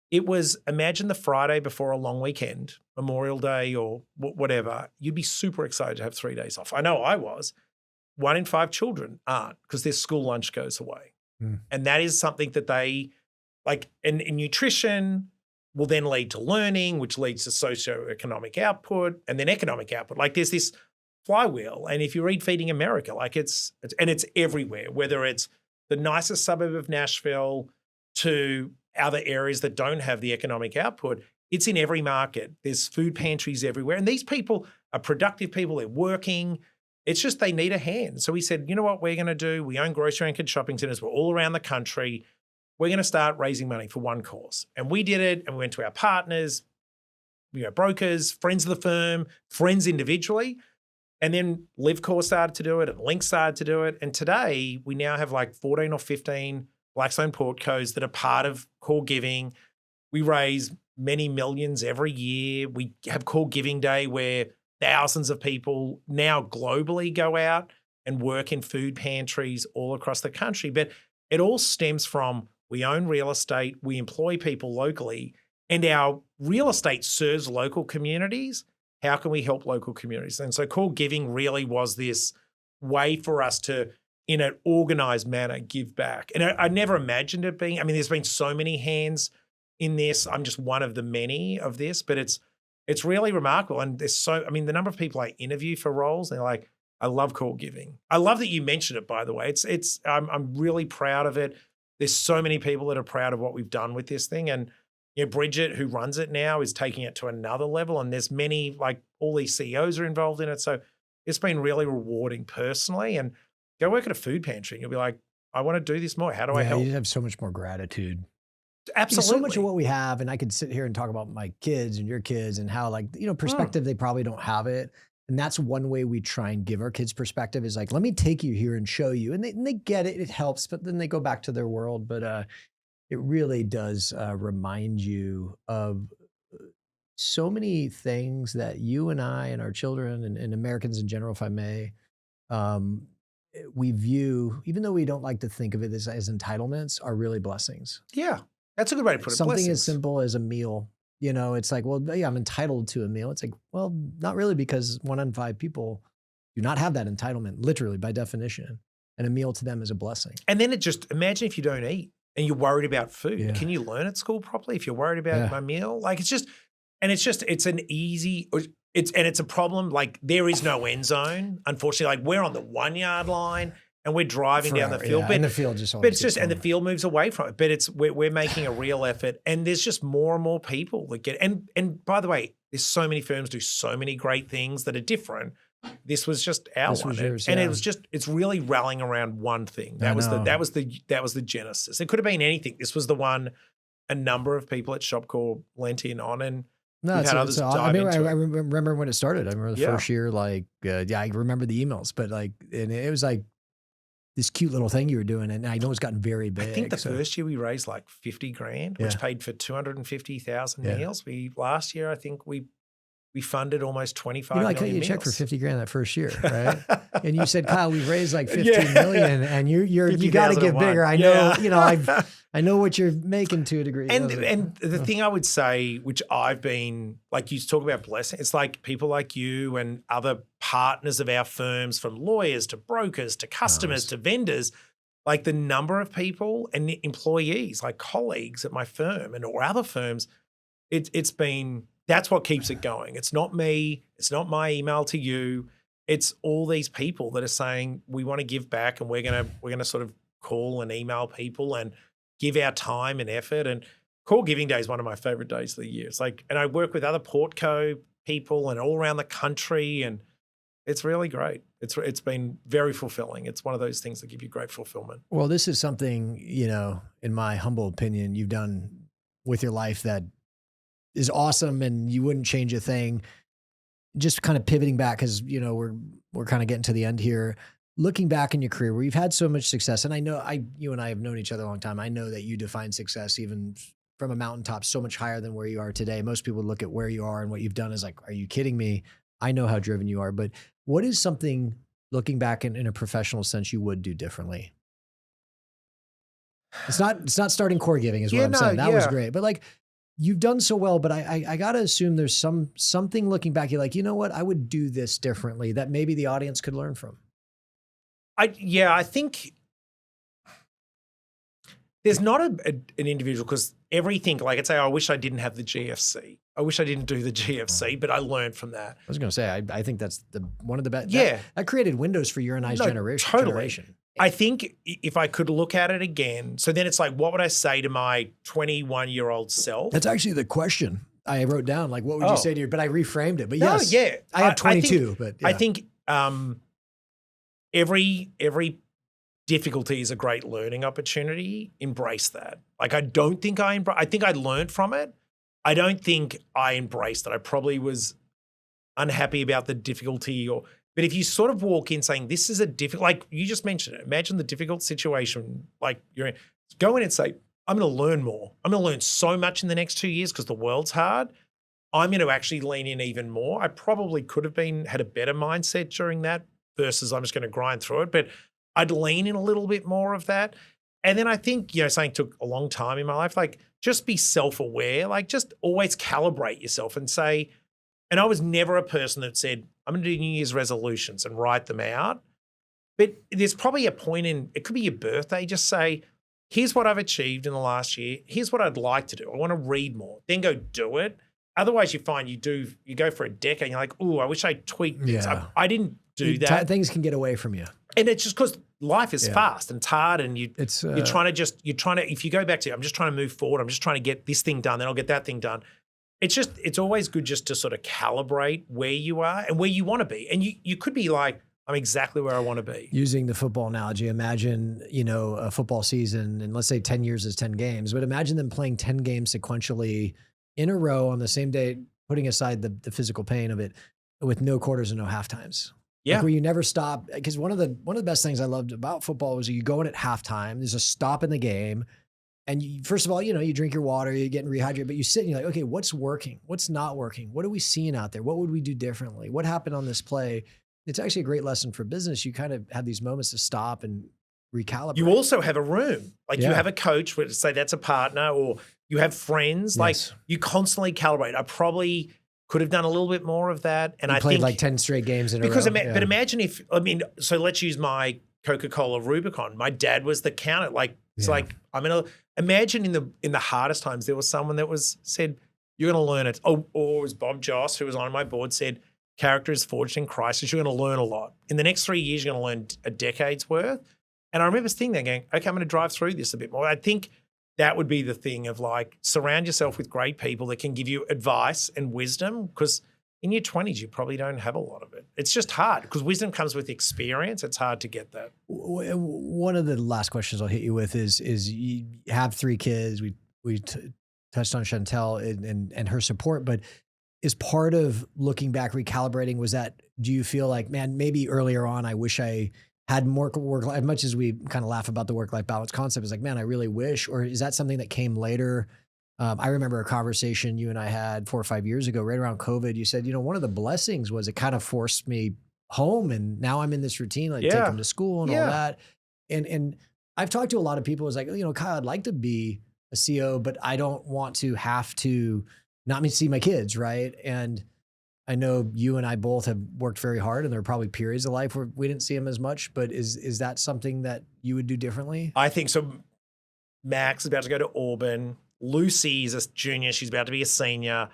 It was, imagine the Friday before a long weekend, Memorial Day or whatever. You'd be super excited to have 3 days off. I know I was. 1 in 5 children aren't, because their school lunch goes away. And that is something that they, like, in nutrition will then lead to learning, which leads to socioeconomic output and then economic output. Like, there's this flywheel. And if you read Feeding America, like it's everywhere, whether it's the nicest suburb of Nashville to other areas that don't have the economic output, it's in every market. There's food pantries everywhere. And these people are productive people. They're working. It's just they need a hand. So we said, you know what we're going to do? We own grocery-anchored shopping centers. We're all around the country. We're going to start raising money for one cause. And we did it, and we went to our partners, brokers, friends of the firm, friends individually. And then LivCor started to do it, and Link started to do it. And today we now have like 14 or 15 Blackstone portcos that are part of CoreGiving. We raise many millions every year. We have CoreGiving Day, where thousands of people now globally go out and work in food pantries all across the country. But it all stems from, we own real estate, we employ people locally, and our real estate serves local communities. How can we help local communities? And so CoreGiving really was this way for us to, in an organized manner, give back. And I never imagined it being, there's been so many hands in this. I'm just one of the many of this, but it's really remarkable. And there's the number of people I interview for roles, they're like, I love CoreGiving. I love that you mentioned it, by the way. I'm really proud of it. There's so many people that are proud of what we've done with this thing. And Bridget, who runs it now, is taking it to another level. And there's many, like, all these CEOs are involved in it. So it's been really rewarding personally. And go work at a food pantry and you'll be like, I want to do this more. How do I help? You have so much more gratitude. Absolutely. So much of what we have, and I could sit here and talk about my kids and your kids and how, like, perspective, they probably don't have it. And that's one way we try and give our kids perspective, is like, let me take you here and show you. And they get it, it helps, but then they go back to their world. But it really does remind you of so many things that you and I and our children and Americans in general, if I may, we view, even though we don't like to think of it as entitlements, are really blessings. Yeah, that's a good way to put it. Something blessings. as simple as a meal. It's like, well, yeah, I'm entitled to a meal. It's like, well, not really, because 1 in 5 people do not have that entitlement, literally, by definition. And a meal to them is a blessing. And then imagine if you don't eat and you're worried about food. Yeah. Can you learn at school properly if you're worried about my meal? Like, it's a problem. Like, there is no end zone. Unfortunately, like, we're on the 1 yard line and we're driving down the field. Yeah, and the field just but it's just, and the field moves away from it. But we're making a real effort, and there's just more and more people that get, and by the way, there's so many firms do so many great things that are different. This was just our one. Was yours, and it's really rallying around one thing. That was the genesis. It could have been anything. This was the one a number of people at ShopCore lent in on, and no, we've had others dive into it. I remember when it started. I remember the first year, I remember the emails, but and it was like this cute little thing you were doing, and I know it's gotten very big. I think the first year we raised like $50,000, which paid for 250,000 meals. Last year, I think we funded almost 25 million I cut you a check meals. for $50,000 that first year, right? And you said, Kyle, we've raised like 15 million, and you got to get bigger. I know, I know what you're making to a degree. And the thing I would say, which I've been, like, you talk about blessing, it's like people like you and other partners of our firms, from lawyers to brokers to customers to vendors, like the number of people and employees, like colleagues at my firm or other firms, it's been, that's what keeps it going. It's not me. It's not my email to you. It's all these people that are saying, we want to give back, and we're gonna sort of call and email people and give our time and effort. And CoreGiving Day is one of my favorite days of the year. It's like, and I work with other Portco people and all around the country, and it's really great. It's been very fulfilling. It's one of those things that give you great fulfillment. Well, this is something, in my humble opinion, you've done with your life that is awesome, and you wouldn't change a thing. just kind of pivoting back because, we're kind of getting to the end here. Looking back in your career where you've had so much success, and I know you and I have known each other a long time. I know that you define success even from a mountaintop so much higher than where you are today. Most people look at where you are and what you've done as like, are you kidding me? I know how driven you are, but what is something looking back in a professional sense you would do differently? It's not starting CoreGiving is what I'm saying. That was great. But like you've done so well, but I got to assume there's something looking back, you're like, you know what? I would do this differently that maybe the audience could learn from. I think there's not an individual because everything, like I'd say, I wish I didn't have the GFC. I wish I didn't do the GFC, but I learned from that. I was going to say, I think that's one of the best. Yeah. That created windows for your and I's generation. Totally. I think if I could look at it again, so then it's like, what would I say to my 21-year-old self? That's actually the question I wrote down. Like, what would you say to your, but I reframed it. But yes, yeah. I had 22, but yeah. I think every difficulty is a great learning opportunity. Embrace that. Like, I don't think I think I learned from it. I don't think I embraced it. I probably was unhappy about the difficulty but if you sort of walk in saying, this is a difficult, like you just mentioned it, imagine the difficult situation, like you're in, go in and say, I'm going to learn more. I'm going to learn so much in the next 2 years because the world's hard. I'm going to actually lean in even more. I probably could have had a better mindset during that versus I'm just going to grind through it, but I'd lean in a little bit more of that. And then I think, something took a long time in my life, like just be self-aware, like just always calibrate yourself and say, and I was never a person that said, I'm going to do New Year's resolutions and write them out. But there's probably a point it could be your birthday, just say, here's what I've achieved in the last year. Here's what I'd like to do. I want to read more. Then go do it. Otherwise you find you go for a decade and you're like, oh, I wish I tweaked this. Yeah. I didn't do that. Things can get away from you. And it's just because life is fast and it's hard and you're trying to, if you go back to, I'm just trying to move forward. I'm just trying to get this thing done. Then I'll get that thing done. It's always good just to sort of calibrate where you are and where you want to be. And you could be like, I'm exactly where I want to be. Using the football analogy, imagine, a football season and let's say 10 years is 10 games, but imagine them playing 10 games sequentially in a row on the same day, putting aside the physical pain of it with no quarters and no halftimes. Yeah. Like where you never stop. Because one of the best things I loved about football was you go in at halftime, there's a stop in the game. And first of all, you drink your water, you're getting rehydrated, but you sit and you're like, okay, what's working? What's not working? What are we seeing out there? What would we do differently? What happened on this play? It's actually a great lesson for business. You kind of have these moments to stop and recalibrate. You also have a room. Like you have a coach, say that's a partner, or you have friends. Yes. Like you constantly calibrate. I probably could have done a little bit more of that. And I played like 10 straight games in a row. But imagine so let's use my Coca-Cola Rubicon. My dad was the counter. Like, it's like, imagine in the hardest times, there was someone that said, you're going to learn it. Or it was Bob Joss, who was on my board, said, character is forged in crisis. You're going to learn a lot. In the next 3 years, you're going to learn a decade's worth. And I remember sitting there going, okay, I'm going to drive through this a bit more. I think that would be the thing of like, surround yourself with great people that can give you advice and wisdom, because in your 20s, you probably don't have a lot of it. It's just hard because wisdom comes with experience. It's hard to get that. One of the last questions I'll hit you with is you have 3 kids. We touched on Chantel and her support, but is part of looking back, recalibrating, do you feel like, man, maybe earlier on, I wish I had more work, as much as we kind of laugh about the work-life balance concept, is like, man, I really wish, or is that something that came later? I remember a conversation you and I had 4 or 5 years ago, right around COVID. You said, one of the blessings was it kind of forced me home, and now I'm in this routine, like take them to school and all that. And I've talked to a lot of people. It's like, Kyle, I'd like to be a CEO, but I don't want to have to not see my kids, right? And I know you and I both have worked very hard, and there are probably periods of life where we didn't see them as much. But is that something that you would do differently? I think so. Max is about to go to Auburn. Lucy is a junior. She's about to be a senior.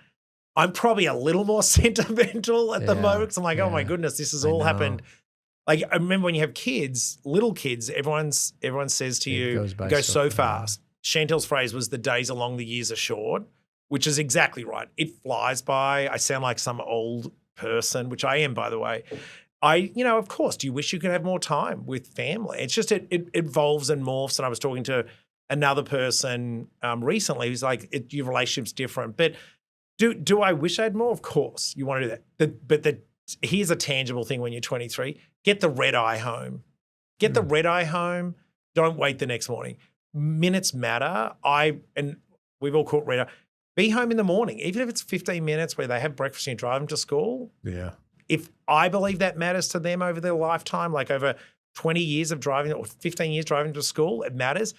I'm probably a little more sentimental at the moment because I'm like, oh my goodness, this has all happened. Like, I remember when you have kids, little kids, everyone says to you, it goes so fast. Chantel's phrase was, the days are long, the years are short, which is exactly right. It flies by. I sound like some old person, which I am, by the way. Of course, do you wish you could have more time with family? It's just, it evolves and morphs. And I was talking to another person recently who's like, your relationship's different. But Do I wish I had more? Of course, you want to do that. But here's a tangible thing when you're 23: get the red eye home. Get the red eye home. Don't wait the next morning. Minutes matter. And we've all caught red eye. Be home in the morning, even if it's 15 minutes where they have breakfast and you drive them to school. Yeah. If I believe that matters to them over their lifetime, like over 20 years of driving or 15 years driving to school, it matters.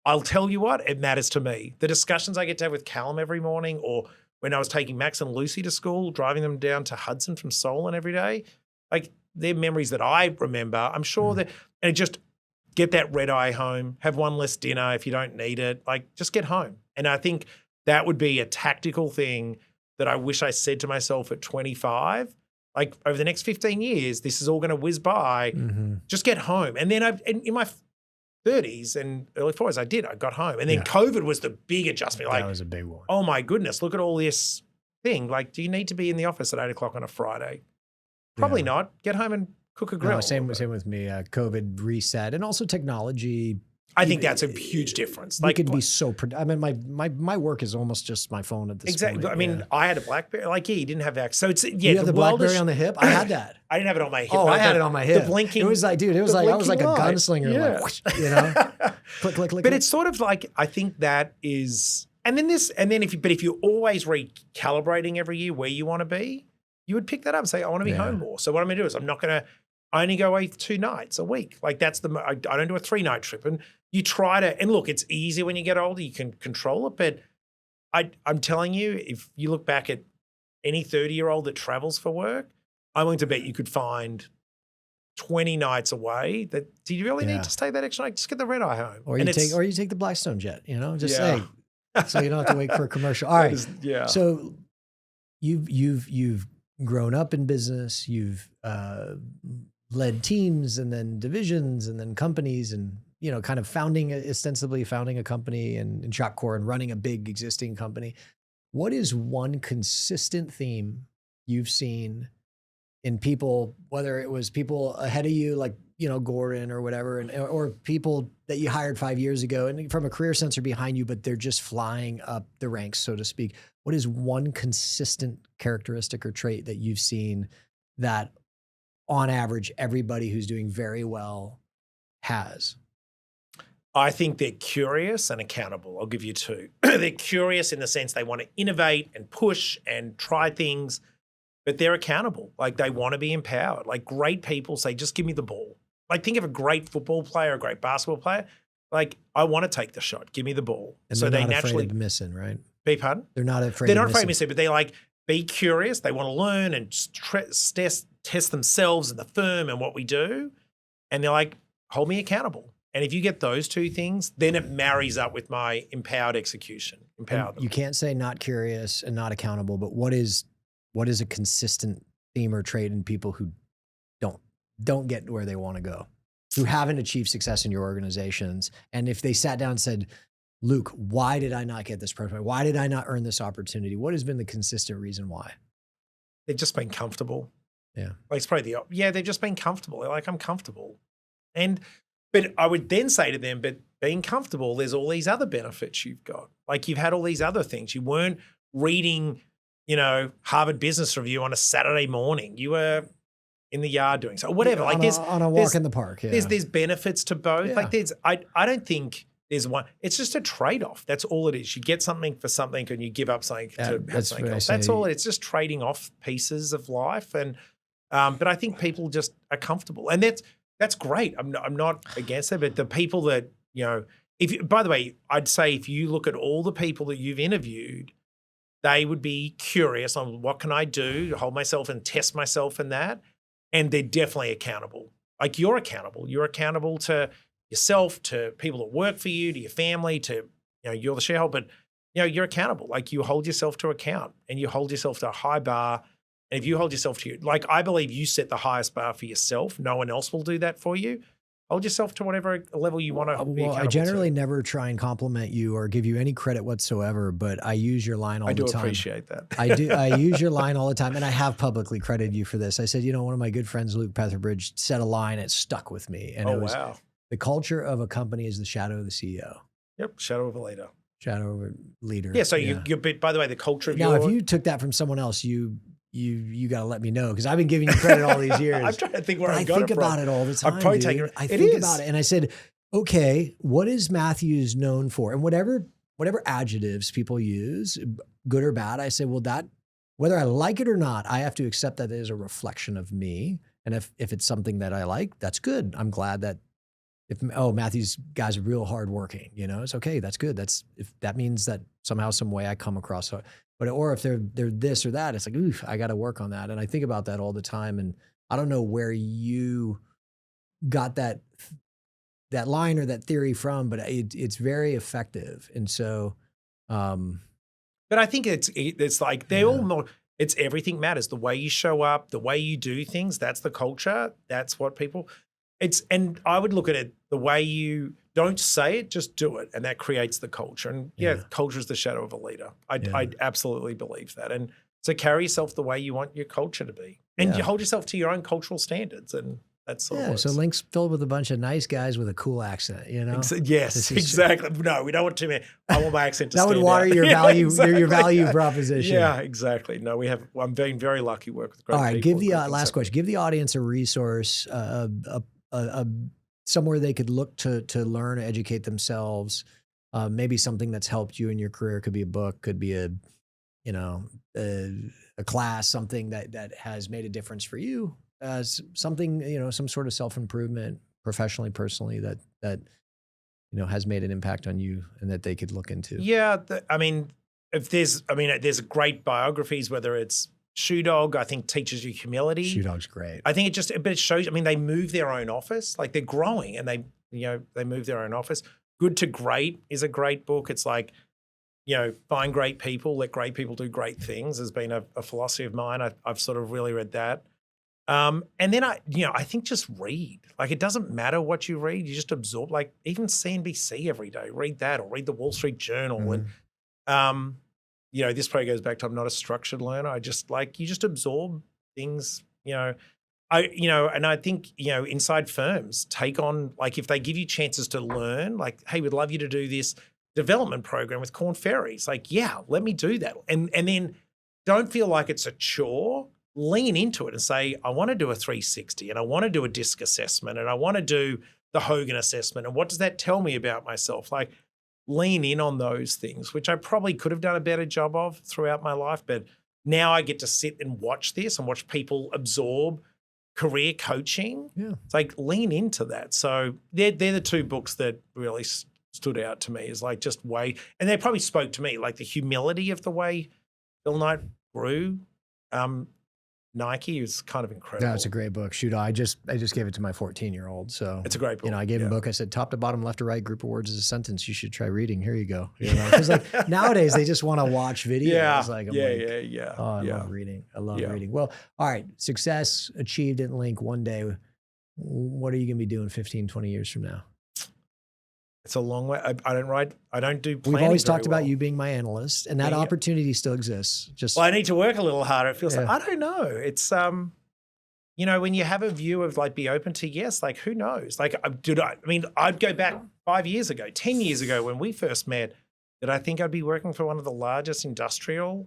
I'll tell you what, it matters to me. The discussions I get to have with Callum every morning, or when I was taking Max and Lucy to school, driving them down to Hudson from Solon every day, like they're memories that I remember. I'm sure that, and just get that red eye home, have one less dinner if you don't need it, like just get home. And I think that would be a tactical thing that I wish I said to myself at 25. Like over the next 15 years, this is all going to whiz by. Just get home. And then in my 30s and early 40s, I got home. And then COVID was the big adjustment. Like, that was a big one. Oh my goodness, look at all this thing. Like, do you need to be in the office at 8 o'clock on a Friday? Probably not. Get home and cook a grill. No, same with me. COVID reset, and also technology. I think that's a huge difference. Like, it could be so. I mean, my work is almost just my phone at this point. Exactly. I mean, I had a BlackBerry. Like, you didn't have access. So it's you have the BlackBerry on the hip. I had that. I didn't have it on my hip. Oh, I had it on my hip. The blinking. It was like, dude. It was like I was like a gunslinger. Yeah. Like, whoosh, you know, click, click, click. But it's sort of like, I think that is, and then if you're always recalibrating every year where you want to be, you would pick that up and say, I want to be home more. So what I'm going to do is I'm not going to. I only go away 2 nights a week. Like I don't do a 3-night trip. And you try to, and look, it's easier when you get older, you can control it. But I'm telling you, if you look back at any 30-year-old that travels for work, I'm willing to bet you could find 20 nights away. Do you really need to stay that extra night? Just get the red eye home. Or you take the Blackstone jet, just say, so you don't have to wait for a commercial. All right. So you've grown up in business, you've led teams and then divisions and then companies and, kind of ostensibly founding a company and ShopCore and running a big existing company. What is one consistent theme you've seen in people, whether it was people ahead of you, like, Gordon or whatever, or people that you hired 5 years ago and from a career sense are behind you, but they're just flying up the ranks, so to speak. What is one consistent characteristic or trait that you've seen that on average, everybody who's doing very well has? I think they're curious and accountable. I'll give you 2. They're curious in the sense they want to innovate and push and try things, but they're accountable. Like they want to be empowered. Like great people say, just give me the ball. Like think of a great football player, a great basketball player. Like I want to take the shot. Give me the ball. And so they naturally afraid of missing, right? Beg pardon? They're not afraid. They're not afraid of missing, but they like be curious. They want to learn and test themselves and the firm and what we do. And they're like, hold me accountable. And if you get those 2 things, then it marries up with my empowered execution. Empower them. You can't say not curious and not accountable, but what is a consistent theme or trait in people who don't get where they want to go, who haven't achieved success in your organizations? And if they sat down and said, Luke, why did I not get this promotion? Why did I not earn this opportunity? What has been the consistent reason why? They've just been comfortable. Yeah. Like it's probably they've just been comfortable. They're like, I'm comfortable. But I would then say to them, but being comfortable, there's all these other benefits you've got. Like you've had all these other things. You weren't reading, Harvard Business Review on a Saturday morning. You were in the yard doing so, whatever. Like on a walk in the park. Yeah. There's benefits to both. Yeah. Like I don't think there's one. It's just a trade-off. That's all it is. You get something for something and you give up something to have something else. That's all. It's just trading off pieces of life. And but I think people just are comfortable, and that's great. I'm not against it, but the people that by the way, I'd say if you look at all the people that you've interviewed, they would be curious on what can I do to hold myself and test myself in that, and they're definitely accountable. Like you're accountable. You're accountable to yourself, to people that work for you, to your family, to you're the shareholder, but you're accountable. Like you hold yourself to account and you hold yourself to a high bar. And if you hold yourself to I believe you set the highest bar for yourself. No one else will do that for you. Hold yourself to whatever level you want to be accountable I generally never try and compliment you or give you any credit whatsoever, but I use your line all the time. I do appreciate that. I use your line all the time, and I have publicly credited you for this. I said, one of my good friends, Luke Petherbridge, said a line, it stuck with me. And it was, wow. The culture of a company is the shadow of the CEO. Yep, shadow of a leader. Shadow leader. Yeah. So you're, by the way, the culture of now, if you took that from someone else, you got to let me know, because I've been giving you credit all these years. I'm trying to think where I got it from. I think about it all the time. I think about it, and I said, okay, what is Matthews known for? And whatever adjectives people use, good or bad, I say, well, that, whether I like it or not, I have to accept that it is a reflection of me. And if it's something that I like, that's good. I'm glad that Matthew's guy's real hardworking, it's okay. That's good. If that means that somehow, some way I come across, or if they're this or that, it's like, oof, I got to work on that. And I think about that all the time. And I don't know where you got that line or that theory from, but it's very effective. And so, but I think it's like they all know. It's everything matters. The way you show up, the way you do things, that's the culture. That's what people, and I would look at it the way you don't say it, just do it. And that creates the culture. And culture is the shadow of a leader. I absolutely believe that. And so carry yourself the way you want your culture to be. And you hold yourself to your own cultural standards. And that's sort of works. So Link's filled with a bunch of nice guys with a cool accent, Yes, exactly. No, we don't want too many. I want my accent to stand out. That would water your value, your value proposition. Yeah, exactly. No, I'm being very lucky to work with great people. All right, give the last question. Give the audience a resource, somewhere they could look to learn, educate themselves. Maybe something that's helped you in your career. Could be a book, could be a class, something that has made a difference for you. Something, some sort of self-improvement professionally, personally, that has made an impact on you and that they could look into. Yeah. There's great biographies, whether it's Shoe Dog, I think teaches you humility. Shoe Dog's great. I think it shows, they move their own office, like they're growing and they move their own office. Good to Great is a great book. It's like, find great people, let great people do great things has been a philosophy of mine. I've sort of really read that. And then I think just read. Like, it doesn't matter what you read, you just absorb. Like, even CNBC every day, read that, or read the Wall Street Journal. Mm-hmm. And this probably goes back to I'm not a structured learner. I just you just absorb things. And I think inside firms take on, like, if they give you chances to learn, like, hey, we'd love you to do this development program with Korn Ferries. Like, yeah, let me do that, and then don't feel like it's a chore. Lean into it and say, I want to do a 360 and I want to do a DISC assessment and I want to do the Hogan assessment. And what does that tell me about myself? Like, lean in on those things, which I probably could have done a better job of throughout my life. But now I get to sit and watch this and watch people absorb career coaching. Yeah. It's like, lean into that. So they're the two books that really stood out to me, is like just way, and they probably spoke to me, like the humility of the way Bill Knight grew. Nike is kind of incredible. Yeah, it's a great book. Shoot, I just gave it to my 14-year-old. So it's a great book. I gave him a book. I said, top to bottom, left to right, group of words is a sentence. You should try reading. Here you go. Because like nowadays they just want to watch videos. Yeah. Oh, I love reading. I love reading. Well, all right. Success achieved at Link one day. What are you going to be doing 15, 20 years from now? It's a long way. I don't write. I don't do planning. We've always talked about you being my analyst, and that opportunity still exists. Well, I need to work a little harder. It feels like, I don't know. It's when you have a view of like, be open to yes, like, who knows? Like, I'd go back 5 years ago, 10 years ago when we first met. Did I think I'd be working for one of the largest industrial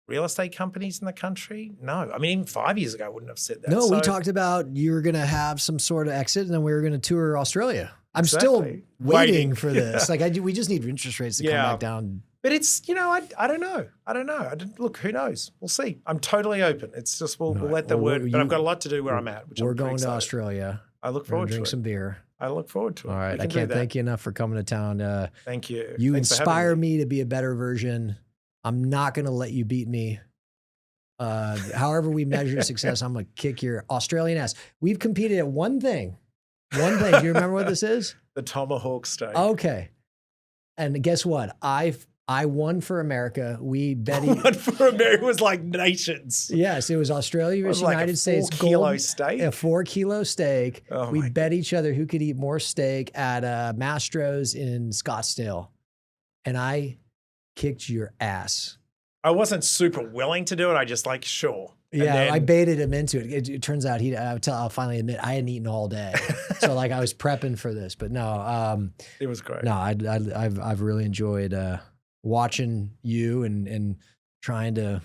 real estate companies in the country? No. Even 5 years ago, I wouldn't have said that. No, we talked about you were going to have some sort of exit, and then we were going to tour Australia. I'm still waiting for this. Like, we just need interest rates to come back down. But it's, I don't know. Look, who knows? We'll see. I'm totally open. It's just, we'll let the word, but I've got a lot to do where I'm at. We're going to Australia. I look forward to it. Drink some beer. I look forward to it. All right. I can't thank you enough for coming to town. Thank you. You inspire me to be a better version. I'm not going to let you beat me. However we measure success, I'm going to kick your Australian ass. We've competed at one thing. Do you remember what this is? The tomahawk steak. Okay. And guess what? I won for America. We bet won for America. It was like nations. Yes, it was Australia versus United States. 4 kilo steak. A 4 kilo steak. Oh, we bet each other who could eat more steak at Mastro's in Scottsdale. And I kicked your ass. I wasn't super willing to do it. I just like, sure. Yeah, I baited him into it. It turns out I'll finally admit I hadn't eaten all day, so like I was prepping for this. But no, it was great. No, I've really enjoyed watching you and trying to,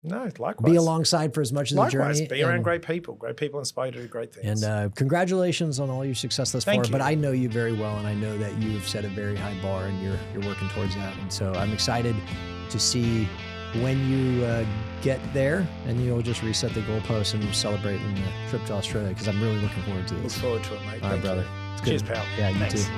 No, likewise. be alongside for as much of the journey. Be around great people inspire you to do great things. And congratulations on all your success thus far. Thank you. But I know you very well, and I know that you've set a very high bar, and you're working towards that. And so I'm excited to see when you get there, and you'll just reset the goalposts and celebrate in the trip to Australia, because I'm really looking forward to this. Look forward to it, mate. All right, brother. Cheers, pal. Yeah, you Thanks. too.